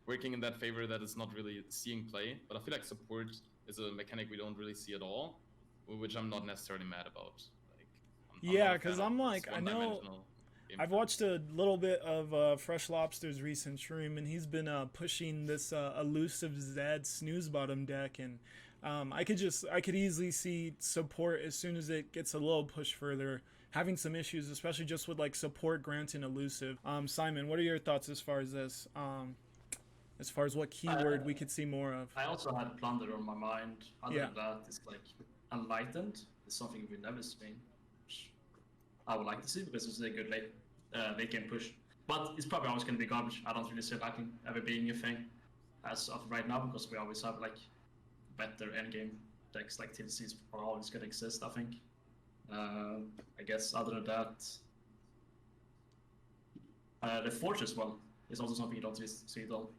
working in that favor that is not really seeing play, but I feel like support is a mechanic we don't really see at all, which I'm not necessarily mad about. Like, yeah, because I'm like, I know I've watched a little bit of Fresh Lobster's recent stream, and he's been pushing this elusive Zed snooze bottom deck, and I could easily see support, as soon as it gets a little push further, having some issues, especially just with like support granting elusive. Simon, what are your thoughts as far as this? As far as what keyword we could see more of? I also had Plunder on my mind. Other than that, it's like Enlightened is something we've never seen, which I would like to see, because it's a good late game push. But it's probably always going to be garbage. I don't really see Lightning ever being a thing as of right now, because we always have like better endgame decks, like TLCs are always going to exist, I think. I guess other than that, the Fortress one is also something you don't see at all.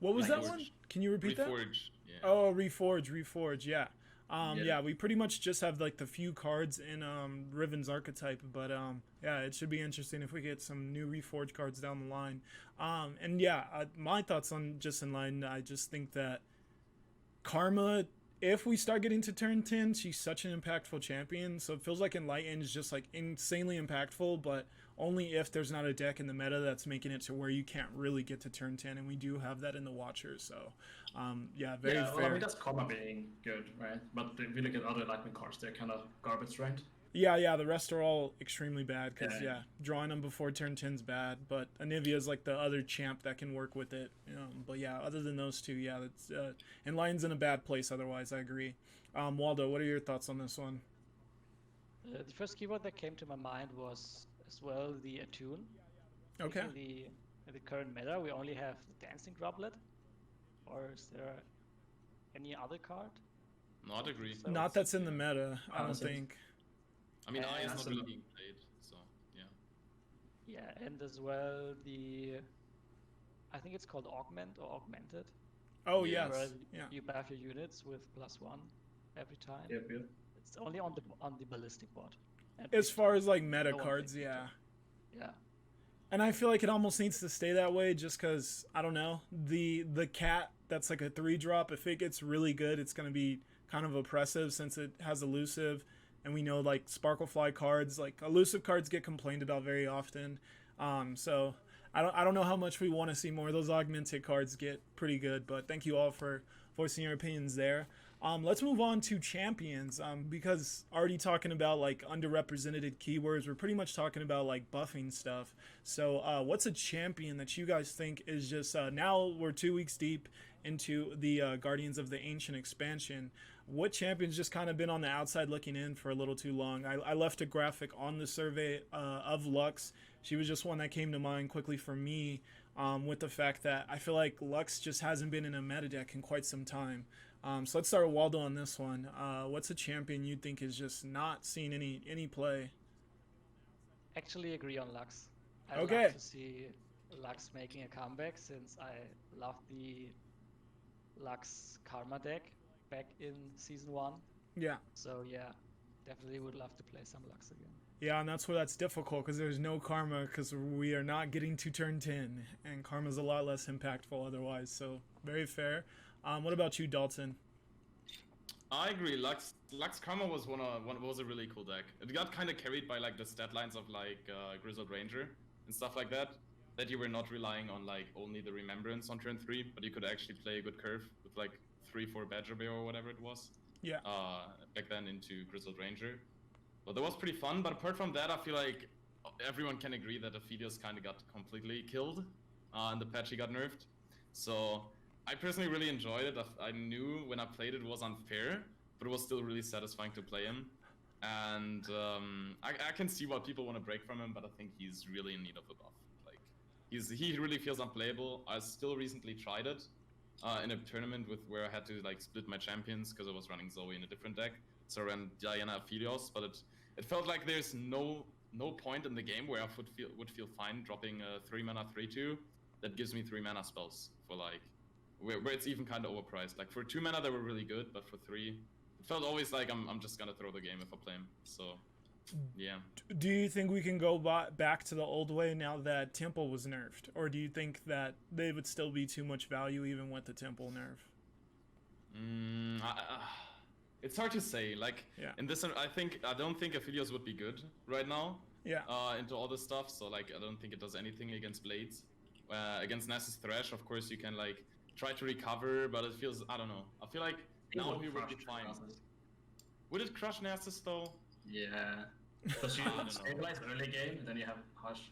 What was that one? Can you repeat that? Reforge, yeah. Oh, Reforge, yeah. Yeah, we pretty much just have like the few cards in Riven's archetype, but yeah, it should be interesting if we get some new Reforge cards down the line. And yeah, my thoughts on just Enlightened, I just think that Karma, if we start getting to turn 10, she's such an impactful champion, so it feels like Enlightened is just like insanely impactful, but only if there's not a deck in the meta that's making it to where you can't really get to turn 10, and we do have that in the Watchers, so yeah, very fair. Well, I mean, that's Karma being good, right? But if you look at other Lightning cards, they're kind of garbage, right? Yeah, the rest are all extremely bad because Yeah. drawing them before turn 10's bad. But Anivia is like the other champ that can work with it. But yeah, other than those two, that's and Lion's in a bad place. Otherwise, I agree. Waldo, what are your thoughts on this one? The first keyword that came to my mind was as well the attune. Okay. In the current meta, we only have the dancing droplet, or is there any other card? No, I'd agree. So Not that's in the meta, I don't Honestly. think. I mean, I is that's not really a- being played, so yeah. Yeah, and as well I think it's called augment or augmented. Oh Yes. yes, Where yeah. you buff your units with +1 every time. Yep. It's only on the ballistic bot. And As far as like meta no one cards, picks it yeah. up. Yeah. And I feel like it almost needs to stay that way just because, I don't know, the cat that's like a 3-drop, if it gets really good, it's going to be kind of oppressive since it has elusive. And we know like Sparklefly cards, like elusive cards get complained about very often. So I don't know how much we want to see more of those augmented cards get pretty good, but thank you all for voicing your opinions there. Let's move on to champions because already talking about like underrepresented keywords, we're pretty much talking about like buffing stuff. So what's a champion that you guys think is just now we're 2 weeks deep into the Guardians of the Ancient expansion. What champion's just kind of been on the outside looking in for a little too long? I left a graphic on the survey of Lux. She was just one that came to mind quickly for me with the fact that I feel like Lux just hasn't been in a meta deck in quite some time. So let's start with Waldo on this one. What's a champion you think is just not seeing any play? Actually agree on Lux. I Okay. love to see Lux making a comeback since I love the Lux Karma deck back in Season 1. Yeah. So yeah, definitely would love to play some Lux again. Yeah, and that's where that's difficult because there's no karma because we are not getting to turn 10, and karma's a lot less impactful otherwise. So very fair. What about you, Dalton? I agree. Lux Karma was was a really cool deck. It got kind of carried by like the stat lines of like Grizzled Ranger and stuff like that. That you were not relying on like only the Remembrance on turn 3, but you could actually play a good curve with like 3-4 Badger Bear or whatever it was. Yeah. Back then into Grizzled Ranger. But that was pretty fun. But apart from that, I feel like everyone can agree that Aphelios kind of got completely killed and the patch he got nerfed. So I personally really enjoyed it. I knew when I played it was unfair, but it was still really satisfying to play him. And I can see why people want to break from him, but I think he's really in need of a buff. Like he really feels unplayable. I still recently tried it in a tournament where I had to like split my champions because I was running Zoe in a different deck. So I ran Diana Aphelios, but it felt like there's no point in the game where I would feel fine dropping a 3-mana 3/2 that gives me 3-mana spells for like where it's even kind of overpriced. Like for 2 mana they were really good, but for 3 it felt always like I'm just gonna throw the game if I play him. So yeah. Do you think we can go back to the old way now that Temple was nerfed, or do you think that they would still be too much value even with the Temple nerf? It's hard to say. Like Yeah. in this, I don't think Aphelios would be good right now. Yeah. Into all this stuff. So like I don't think it does anything against Blades. Against Nasus Thresh, of course you can like try to recover, but it feels I don't know. I feel like now he would be fine. Would it crush Nasus though? Yeah. Because you I don't know. stabilize early game, and then you have Hush.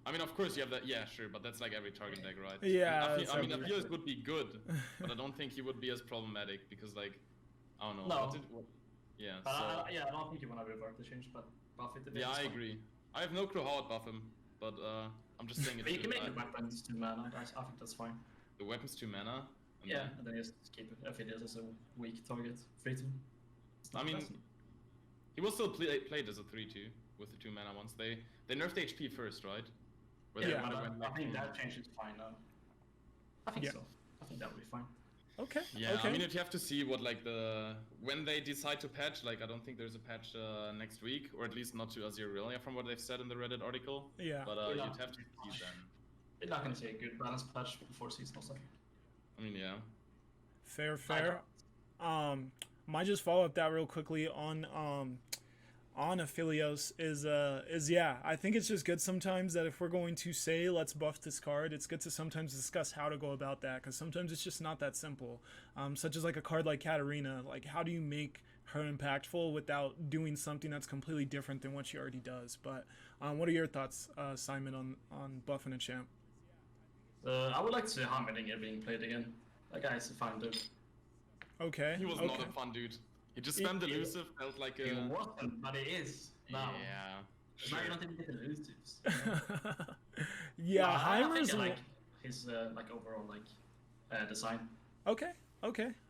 I mean, of course you have that. Yeah, sure, but that's like every target deck, right? Yeah, I mean, that's every- Aphelios would be good, but I don't think he would be as problematic because like I don't know. No. Yeah. But So I don't think you want to revert the change, but buff it. yeah, I agree. I have no clue how I'd buff him, but I'm just saying it's But you can good. make the weapons 2 mana. I think that's fine. The weapon's 2 mana. And Yeah, and then you just keep Aphelios as a weak target. 3/2. I mean, he was still played as a 3/2 with the 2 mana ones. They nerfed HP first, right? Where they yeah, kinda but went I back think to- that change is fine now. I think Yeah. so. I think that will be fine. Okay. Yeah, Okay. I mean, you have to see what like when they decide to patch. Like, I don't think there's a patch next week, or at least not to Azurilia from what they've said in the Reddit article. Yeah. But Yeah. you'd have to see then. They're not gonna say a good balance patch before seasonal stuff. I mean, yeah. Fair. Might just follow up that real quickly on Aphelios is yeah, I think it's just good sometimes that if we're going to say let's buff this card, it's good to sometimes discuss how to go about that because sometimes it's just not that simple. Such as like a card like Katarina, like how do you make her impactful without doing something that's completely different than what she already does. But what are your thoughts, Simon, on buffing a champ? I would like to see Heimerdinger being played again. That guy's a fine dude. Okay. He was not a fun dude. He just spammed elusive, felt like a... He wasn't, but he is now. Yeah. Now you don't even get elusives. Yeah, I Heimer's think I like his like overall like design. Okay.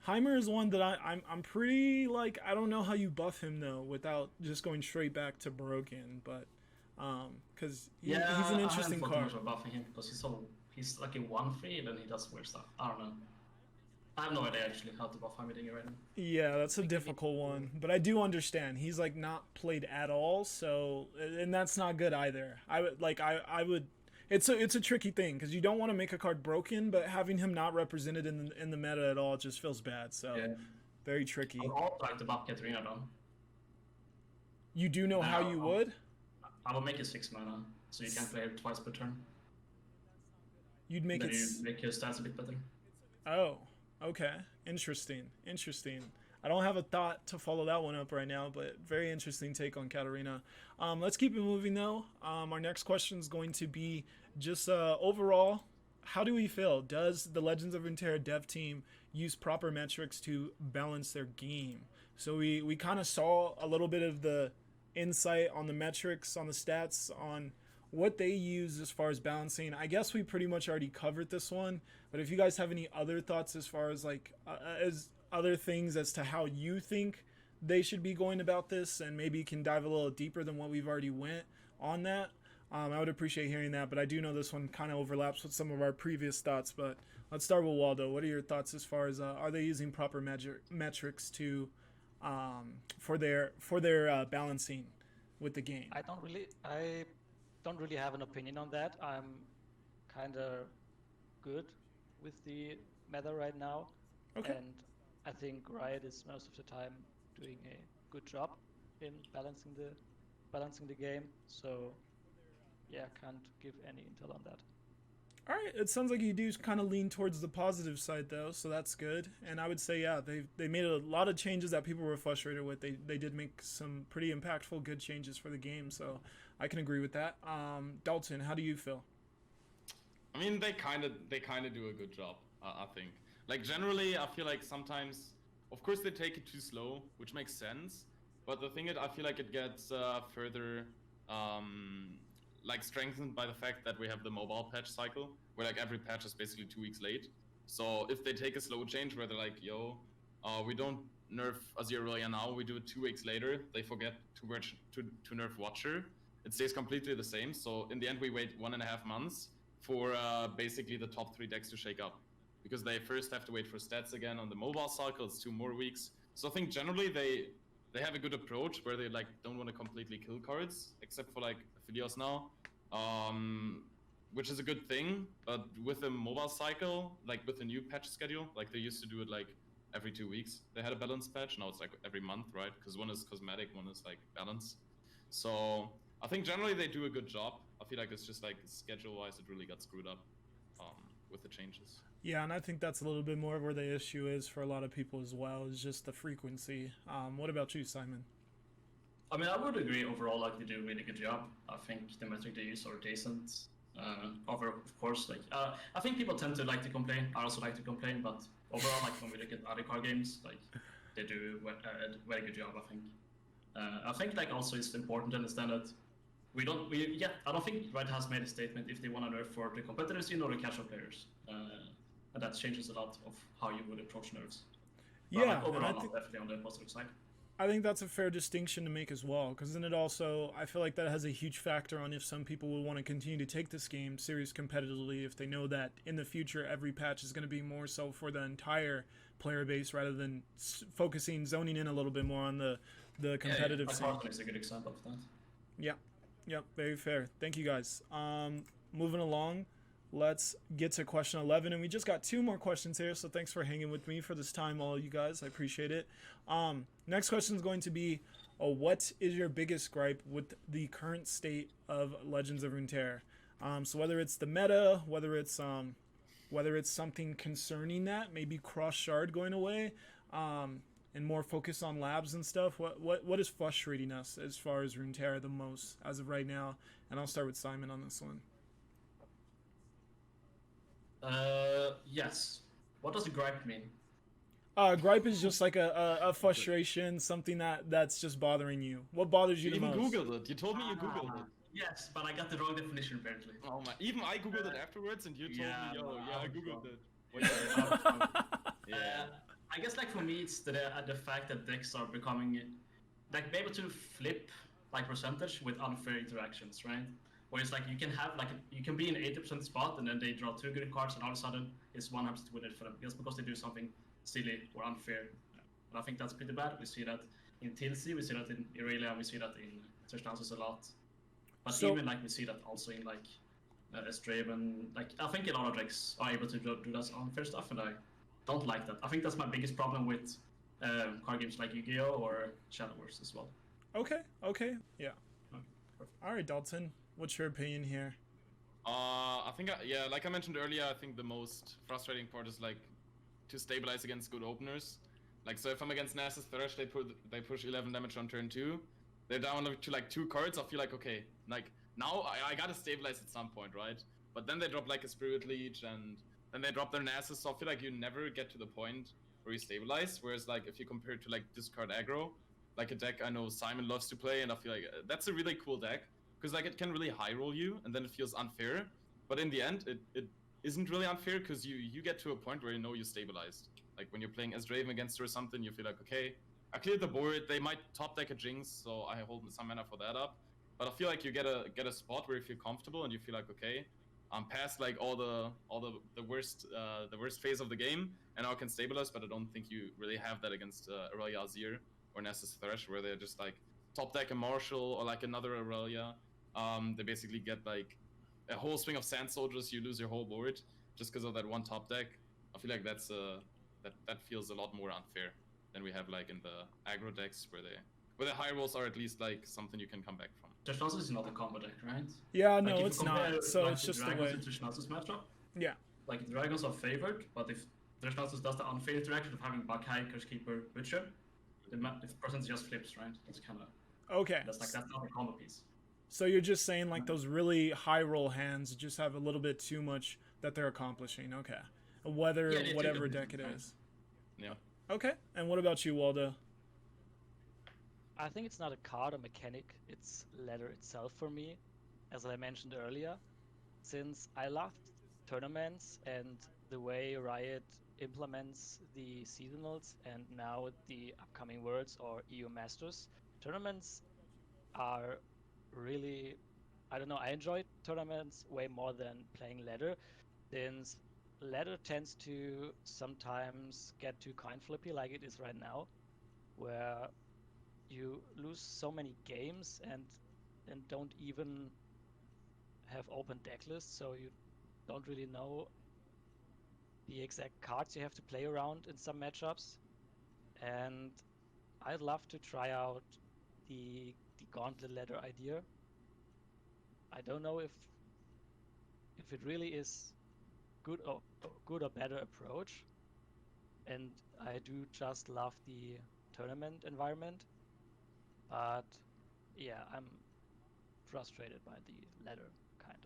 Heimer is one that I'm pretty like, I don't know how you buff him though without just going straight back to broken, but because he's an interesting card. I haven't thought much about buffing him because he's like a 1-3 and then he does weird stuff. I don't know. I have no idea actually how to buff Heimerdinger right now. Yeah, that's a difficult one, but I do understand he's like not played at all, so and that's not good either. I would. It's a tricky thing because you don't want to make a card broken, but having him not represented in the meta at all just feels bad. So very tricky. I would also like to buff Katarina though. You do know how you would? I would make it 6 mana, so you can play it twice per turn. You'd make it. You make your stats a bit better. Oh, okay. Interesting. I don't have a thought to follow that one up right now, but very interesting take on Katarina. Let's keep it moving though. Our next question is going to be just overall, how do we feel? Does the Legends of Runeterra dev team use proper metrics to balance their game? So we kind of saw a little bit of the insight on the metrics, on the stats, on what they use as far as balancing. I guess we pretty much already covered this one, but if you guys have any other thoughts as far as like as other things as to how you think they should be going about this, and maybe you can dive a little deeper than what we've already went on that, I would appreciate hearing that. But I do know this one kind of overlaps with some of our previous thoughts. But let's start with Waldo. What are your thoughts as far as are they using proper metrics to for their balancing with the game? I don't really have an opinion on that. I'm kind of good with the meta right now, and I think Riot is most of the time doing a good job in balancing the game. So yeah, can't give any intel on that. All right, it sounds like you do kind of lean towards the positive side though, so that's good. And I would say they made a lot of changes that people were frustrated with. They did make some pretty impactful, good changes for the game, so I can agree with that. Dalton, how do you feel? I mean, they kind of do a good job, I think. Like, generally, I feel like sometimes, of course, they take it too slow, which makes sense. But the thing is, I feel like it gets further, like, strengthened by the fact that we have the mobile patch cycle, where, like, every patch is basically 2 weeks late. So if they take a slow change where they're like, yo, we don't nerf Azir now, we do it 2 weeks later, they forget to nerf Watcher, it stays completely the same. So in the end, we wait 1.5 months for basically the top 3 decks to shake up, because they first have to wait for stats again on the mobile cycle. It's 2 more weeks. So I think generally they have a good approach where they like don't want to completely kill cards, except for like Aphelios now, which is a good thing. But with the mobile cycle, like with the new patch schedule, like they used to do it like every 2 weeks. They had a balance patch. Now it's like every month, right? Because one is cosmetic, one is like balance. So I think generally they do a good job. I feel like it's just like schedule-wise, it really got screwed up with the changes. Yeah, and I think that's a little bit more where the issue is for a lot of people as well, is just the frequency. What about you, Simon? I mean, I would agree overall, like they do a really good job. I think the metric they use are decent. Of course, like I think people tend to like to complain. I also like to complain, but overall, like when we look at other card games, like they do a very good job. I think like also it's important to understand that I don't think Riot has made a statement if they want to nerf for the competitive scene or the casual players. And that changes a lot of how you would approach nerfs. But Yeah, overall, and I'm definitely on the positive side. I think that's a fair distinction to make as well, because then it also, I feel like that has a huge factor on if some people will want to continue to take this game serious competitively, if they know that in the future every patch is going to be more so for the entire player base rather than zoning in a little bit more on the competitive scene. Hearthstone is a good example of that. Yep, very fair. Thank you guys. Moving along, let's get to question 11, and we just got 2 more questions here, so thanks for hanging with me for this time, all you guys. I appreciate it. Next question is going to be, what is your biggest gripe with the current state of Legends of Runeterra? So whether it's the meta, whether it's something concerning that, maybe cross shard going away, and more focus on labs and stuff. What is frustrating us as far as Runeterra the most as of right now? And I'll start with Simon on this one. Yes. What does gripe mean? Gripe is just like a frustration, something that's just bothering you. What bothers you You the even most? Googled it. You told me you Googled it. Yes, but I got the wrong definition apparently. Oh my! Even I Googled it afterwards, and you told Yeah, me, no, yeah, I I was Googled wrong. it. Wait, yeah. I guess like for me it's the fact that decks are becoming like be able to flip like percentage with unfair interactions, right? Where it's like you can have like you can be in 80% spot and then they draw 2 good cards and all of a sudden it's 100% win it for them just because they do something silly or unfair. And I think that's pretty bad. We see that in TLC, we see that in Irelia, we see that in Touchdowns a lot. But So- even like we see that also in like S-Draven, like I think a lot of decks are able to do that unfair stuff, and I don't like that. I think that's my biggest problem with card games like Yu-Gi-Oh or Shadow Wars as well. Okay, yeah. All right, Dalton, what's your opinion here? I think, yeah, like I mentioned earlier, I think the most frustrating part is like to stabilize against good openers. Like, so if I'm against Nasus Thresh, they push 11 damage on turn 2. They're down to like 2 cards. I feel like, okay, like now I gotta stabilize at some point, right? But then they drop like a Spirit Leech and then they drop their Nasus. So I feel like you never get to the point where you stabilize. Whereas like if you compare it to like discard aggro, like a deck I know Simon loves to play, and I feel like that's a really cool deck because like it can really high roll you, and then it feels unfair. But in the end, it isn't really unfair because you get to a point where you know you stabilized. Like when you're playing as Draven against her or something, you feel like, okay, I cleared the board. They might top deck a Jinx, so I hold some mana for that up. But I feel like you get a spot where you feel comfortable and you feel like, okay, I'm past like all the worst phase of the game, and now I can stabilize. But I don't think you really have that against Aurelia Azir or Nasus Thresh, where they're just like top deck a Marshall or like another Aurelia. They basically get like a whole swing of Sand Soldiers. You lose your whole board just because of that one top deck. I feel like that's that feels a lot more unfair than we have like in the aggro decks where the high rolls are at least like something you can come back from. Touchdowns is not a combo deck, right? Yeah, Like, no, if you it's not. compare, So like, it's the just the Dragons way. and Touchdowns matchup, Yeah. like Dragons are favored, but if Touchdowns does the unfair interaction of having Buckeye, Curse Keeper, Butcher, the percentage just flips, right? That's kind of Okay. that's not a combo piece. So you're just saying like those really high roll hands just have a little bit too much that they're accomplishing. Okay. Whether Yeah, they do whatever them, deck it right? is. Yeah. Okay. And what about you, Waldo? I think it's not a card or mechanic, it's ladder itself for me, as I mentioned earlier. Since I loved tournaments and the way Riot implements the seasonals and now the upcoming Worlds or EU Masters, tournaments are really, I don't know, I enjoy tournaments way more than playing ladder, since ladder tends to sometimes get too coin flippy like it is right now, where you lose so many games and don't even have open deck lists, so you don't really know the exact cards you have to play around in some matchups. And I'd love to try out the gauntlet ladder idea. I don't know if it really is good or better approach, and I do just love the tournament environment. But yeah, I'm frustrated by the ladder, kind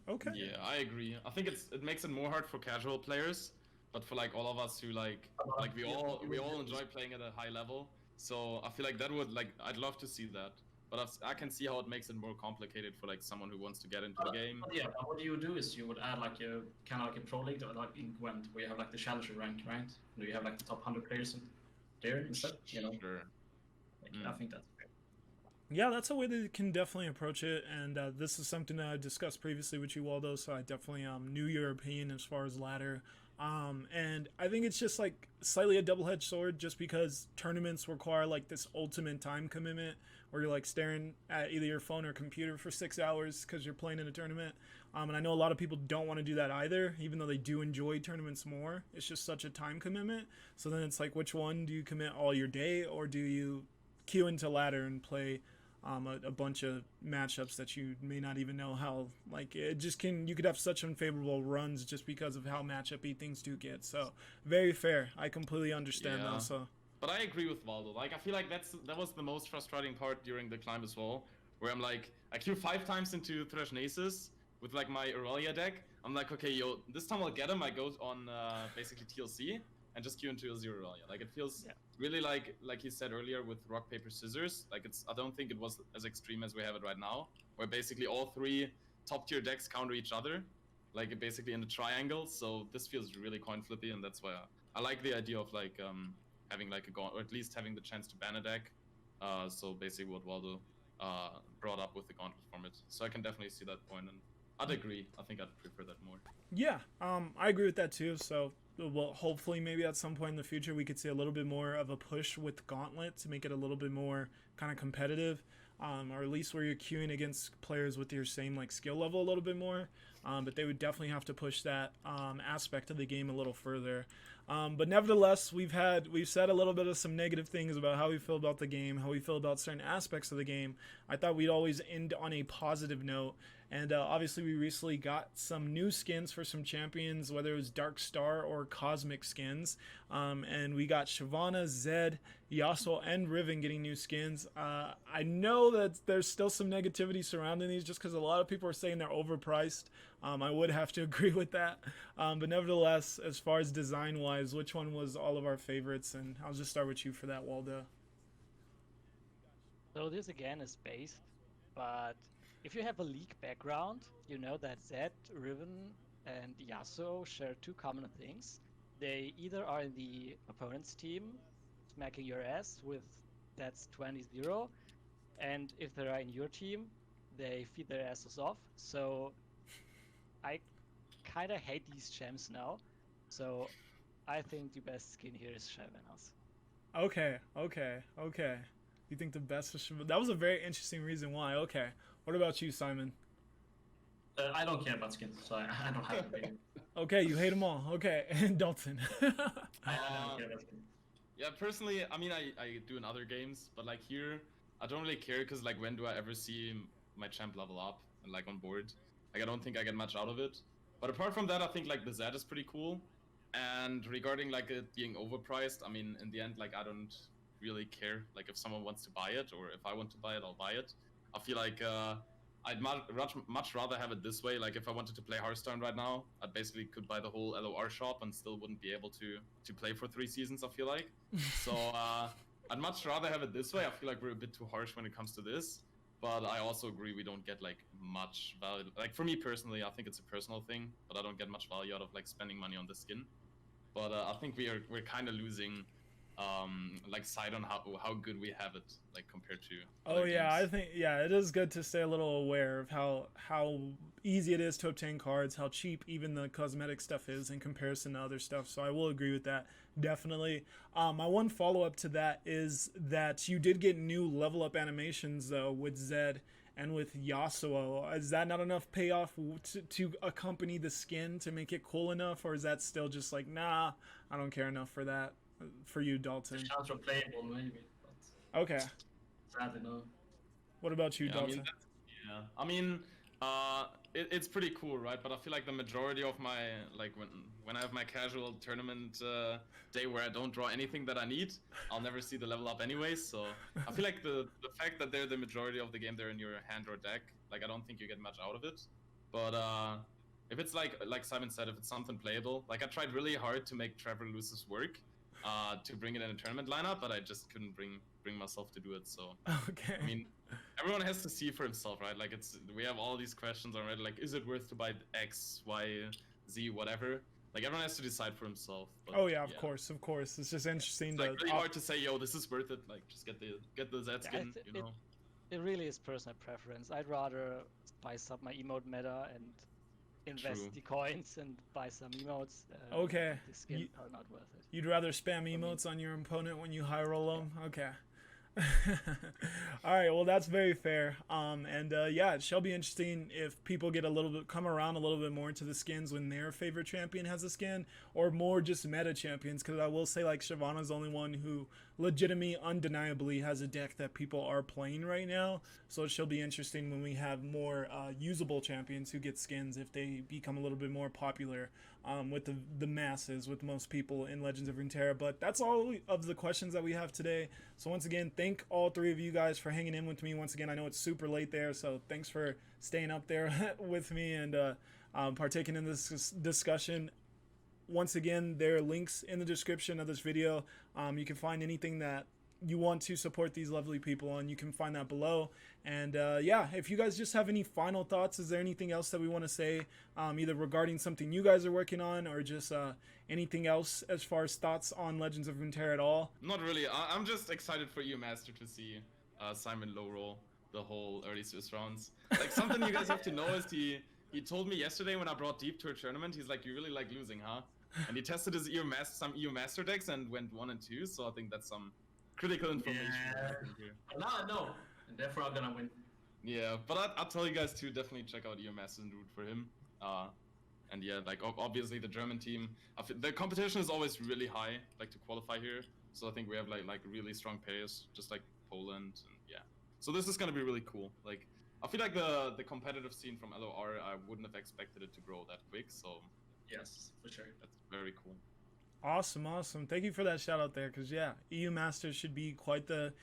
of. Okay. Yeah, I agree. I think it makes it more hard for casual players, but for like all of us who like we all enjoy playing at a high level. So I feel like that would like I'd love to see that, but I can see how it makes it more complicated for like someone who wants to get into the game. But yeah, but what you would do is you would add like a kind of like a pro league, like in Gwent, where you have like the challenger rank, right? Where you have like the top 100 players there instead, you know. Sure. Like, I think that's fair. Yeah, that's a way that you can definitely approach it, and this is something that I discussed previously with you, Waldo. So I definitely knew your opinion as far as ladder, and I think it's just like slightly a double-edged sword, just because tournaments require like this ultimate time commitment, where you're like staring at either your phone or computer for 6 hours because you're playing in a tournament. And I know a lot of people don't want to do that either, even though they do enjoy tournaments more. It's just such a time commitment. So then it's like, which one do you commit all your day, or do you queue into ladder and play a bunch of matchups that you may not even know how, like, it just you could have such unfavorable runs just because of how matchup-y things do get. So very fair. I completely understand Yeah. though. So But I agree with Valdo. Like, I feel like that was the most frustrating part during the climb as well, where I'm like, I queue 5 times into Thresh Nasus with like my Aurelia deck. I'm like, okay, yo, this time I'll get him. I go on basically TLC and just queue into a 0 Aurelia. Like, it feels really like you said earlier with rock, paper, scissors. Like, I don't think it was as extreme as we have it right now, where basically all 3 top tier decks counter each other, like basically in a triangle. So this feels really coin flippy, and that's why I like the idea of like having like a gauntlet, or at least having the chance to ban a deck. So basically what Waldo brought up with the gauntlet format. So I can definitely see that point, and I'd agree. I think I'd prefer that more. Yeah, I agree with that too. So, well, hopefully, maybe at some point in the future, we could see a little bit more of a push with Gauntlet to make it a little bit more kind of competitive, or at least where you're queuing against players with your same like skill level a little bit more. But they would definitely have to push that aspect of the game a little further. But nevertheless, we've said a little bit of some negative things about how we feel about the game, how we feel about certain aspects of the game. I thought we'd always end on a positive note. And obviously, we recently got some new skins for some champions, whether it was Dark Star or Cosmic skins. And we got Shyvana, Zed, Yasuo, and Riven getting new skins. I know that there's still some negativity surrounding these just because a lot of people are saying they're overpriced. I would have to agree with that. But nevertheless, as far as design-wise, which one was all of our favorites? And I'll just start with you for that, Waldo. So this again is based, but if you have a League background, you know that Zed, Riven, and Yasuo share 2 common things. They either are in the opponent's team, smacking your ass with that's 20-0, and if they are in your team, they feed their asses off. So I kind of hate these champs now. So I think the best skin here is Shyvana's. Okay. You think the best is Shyvana? That was a very interesting reason why. Okay. What about you, Simon? I don't care about skins, so I don't have an opinion. Okay, you hate them all. Okay, and Dalton. I don't care about skins. Yeah, personally, I mean, I do in other games, but like here, I don't really care because like when do I ever see my champ level up and like on board? Like I don't think I get much out of it. But apart from that, I think like the Zed is pretty cool. And regarding like it being overpriced, I mean, in the end, like I don't really care. Like if someone wants to buy it or if I want to buy it, I'll buy it. I feel like I'd much rather have it this way. Like if I wanted to play Hearthstone right now, I basically could buy the whole LOR shop and still wouldn't be able to play for 3 seasons, I feel like. So I'd much rather have it this way. I feel like we're a bit too harsh when it comes to this. But I also agree we don't get like much value. Like for me personally, I think it's a personal thing, but I don't get much value out of like spending money on the skin. But I think we're kind of losing like sight on how good we have it like compared to Oh yeah, games. I think it is good to stay a little aware of how easy it is to obtain cards, how cheap even the cosmetic stuff is in comparison to other stuff. So I will agree with that, definitely. My one follow-up to that is that you did get new level up animations though with Zed and with Yasuo. Is that not enough payoff to accompany the skin to make it cool enough, or is that still just like, nah, I don't care enough for that? For you, Dalton. The shots are playable, maybe. But Okay. sadly, no. What about you, Yeah, Dalton? I mean, it's pretty cool, right? But I feel like the majority of my like when I have my casual tournament day where I don't draw anything that I need, I'll never see the level up anyways. So I feel like the fact that they're the majority of the game, they're in your hand or deck. Like I don't think you get much out of it. But if it's like Simon said, if it's something playable, like I tried really hard to make Trevor Lucis work. To bring it in a tournament lineup, but I just couldn't bring myself to do it. So Okay. I mean, everyone has to see for himself, right? Like we have all these questions already. Like, is it worth to buy X, Y, Z, whatever? Like everyone has to decide for himself. But, Oh yeah, of course. It's just interesting It's like really hard to say, yo, this is worth it. Like just get the Z skin, you know. It really is personal preference. I'd rather spice up my emote meta and invest True. the coins and buy some emotes. Okay. The skins are not worth it. You'd rather spam emotes on your opponent when you high roll them? Okay. All right, well that's very fair. Yeah, it shall be interesting if people get come around a little bit more into the skins when their favorite champion has a skin, or more just meta champions. Because I will say, like, Shyvana's the only one who legitimately, undeniably has a deck that people are playing right now. So it shall be interesting when we have more usable champions who get skins if they become a little bit more popular. with the masses, with most people in Legends of Runeterra. But that's all of the questions that we have today. So once again, thank all three of you guys for hanging in with me. Once again, I know it's super late there, so thanks for staying up there with me and partaking in this discussion. Once again, there are links in the description of this video. You can find anything that you want to support these lovely people on, you can find that below. And yeah, if you guys just have any final thoughts, is there anything else that we want to say, either regarding something you guys are working on or just anything else as far as thoughts on Legends of Runeterra at all? Not really. I'm just excited for EU Master to see Simon low roll the whole early Swiss rounds. Like, something you guys have to know is he told me yesterday when I brought Deep to a tournament, he's like, you really like losing, huh? And he tested his some EU Master decks and went 1 and 2, so I think that's some critical information. Yeah. But now I know, and therefore I'm gonna win. Yeah, but I'll tell you guys to definitely check out EU Master and root for him. And yeah, like obviously the German team, the competition is always really high, like to qualify here. So I think we have like really strong players, just like Poland, and yeah. So this is gonna be really cool. Like, I feel like the competitive scene from LOR, I wouldn't have expected it to grow that quick. So yes, for sure. That's very cool. Awesome. Thank you for that shout out there, because yeah, EU Masters should be quite the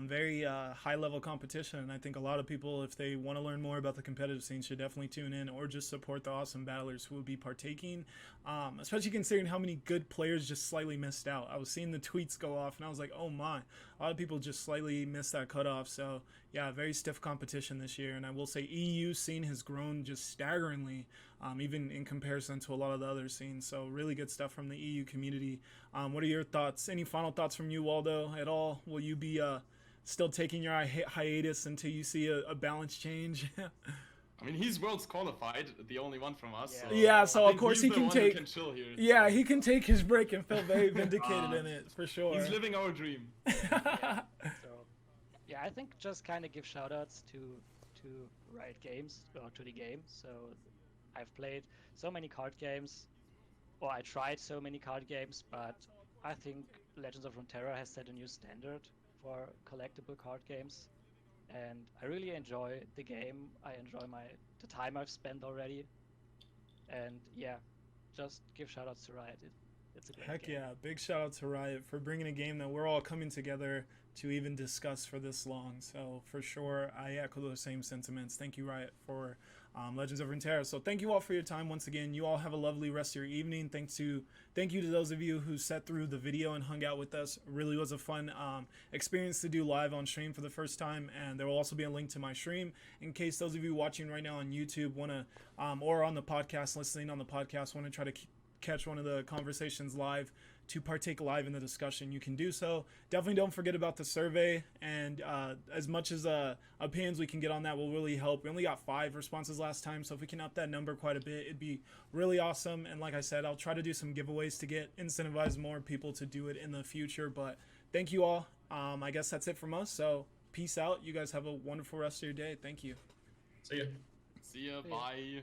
very high level competition, and I think a lot of people, if they want to learn more about the competitive scene, should definitely tune in or just support the awesome battlers who will be partaking, especially considering how many good players just slightly missed out. I was seeing the tweets go off and I was like, oh my, a lot of people just slightly missed that cutoff. So yeah, very stiff competition this year, and I will say EU scene has grown just staggeringly, even in comparison to a lot of the other scenes. So really good stuff from the EU community. What are your thoughts? Any final thoughts from you, Waldo, at all? Will you be still taking your hiatus until you see a balance change? I mean, he's worlds qualified, the only one from us. Yeah. So Yeah, so I of think course he's he the can one who take. can chill here, Yeah, so he can take his break and feel very vindicated in it for sure. he's living our dream. Yeah, so yeah, I think just kind of give shoutouts to Riot Games, or to the game. So I've played so many card games, or I tried so many card games, but I think Legends of Runeterra has set a new standard for collectible card games, and I really enjoy the game. I enjoy the time I've spent already, and yeah, just give shoutouts to Riot. It's a great Heck game. yeah, big shout out to Riot for bringing a game that we're all coming together to even discuss for this long. So for sure, I echo those same sentiments. Thank you, Riot, for Legends of Runeterra. So thank you all for your time once again. You all have a lovely rest of your evening. Thank you to those of you who sat through the video and hung out with us. It really was a fun experience to do live on stream for the first time, and there will also be a link to my stream in case those of you watching right now on YouTube want to, or on the podcast, listening on the podcast, want to try to catch one of the conversations live, to partake live in the discussion. You can do so. Definitely don't forget about the survey, and as much as opinions we can get on that will really help. We only got 5 responses last time, so if we can up that number quite a bit, it'd be really awesome. And like I said, I'll try to do some giveaways to incentivize more people to do it in the future. But thank you all. I guess that's it from us, so peace out. You guys have a wonderful rest of your day. Thank you. See ya. See ya, bye.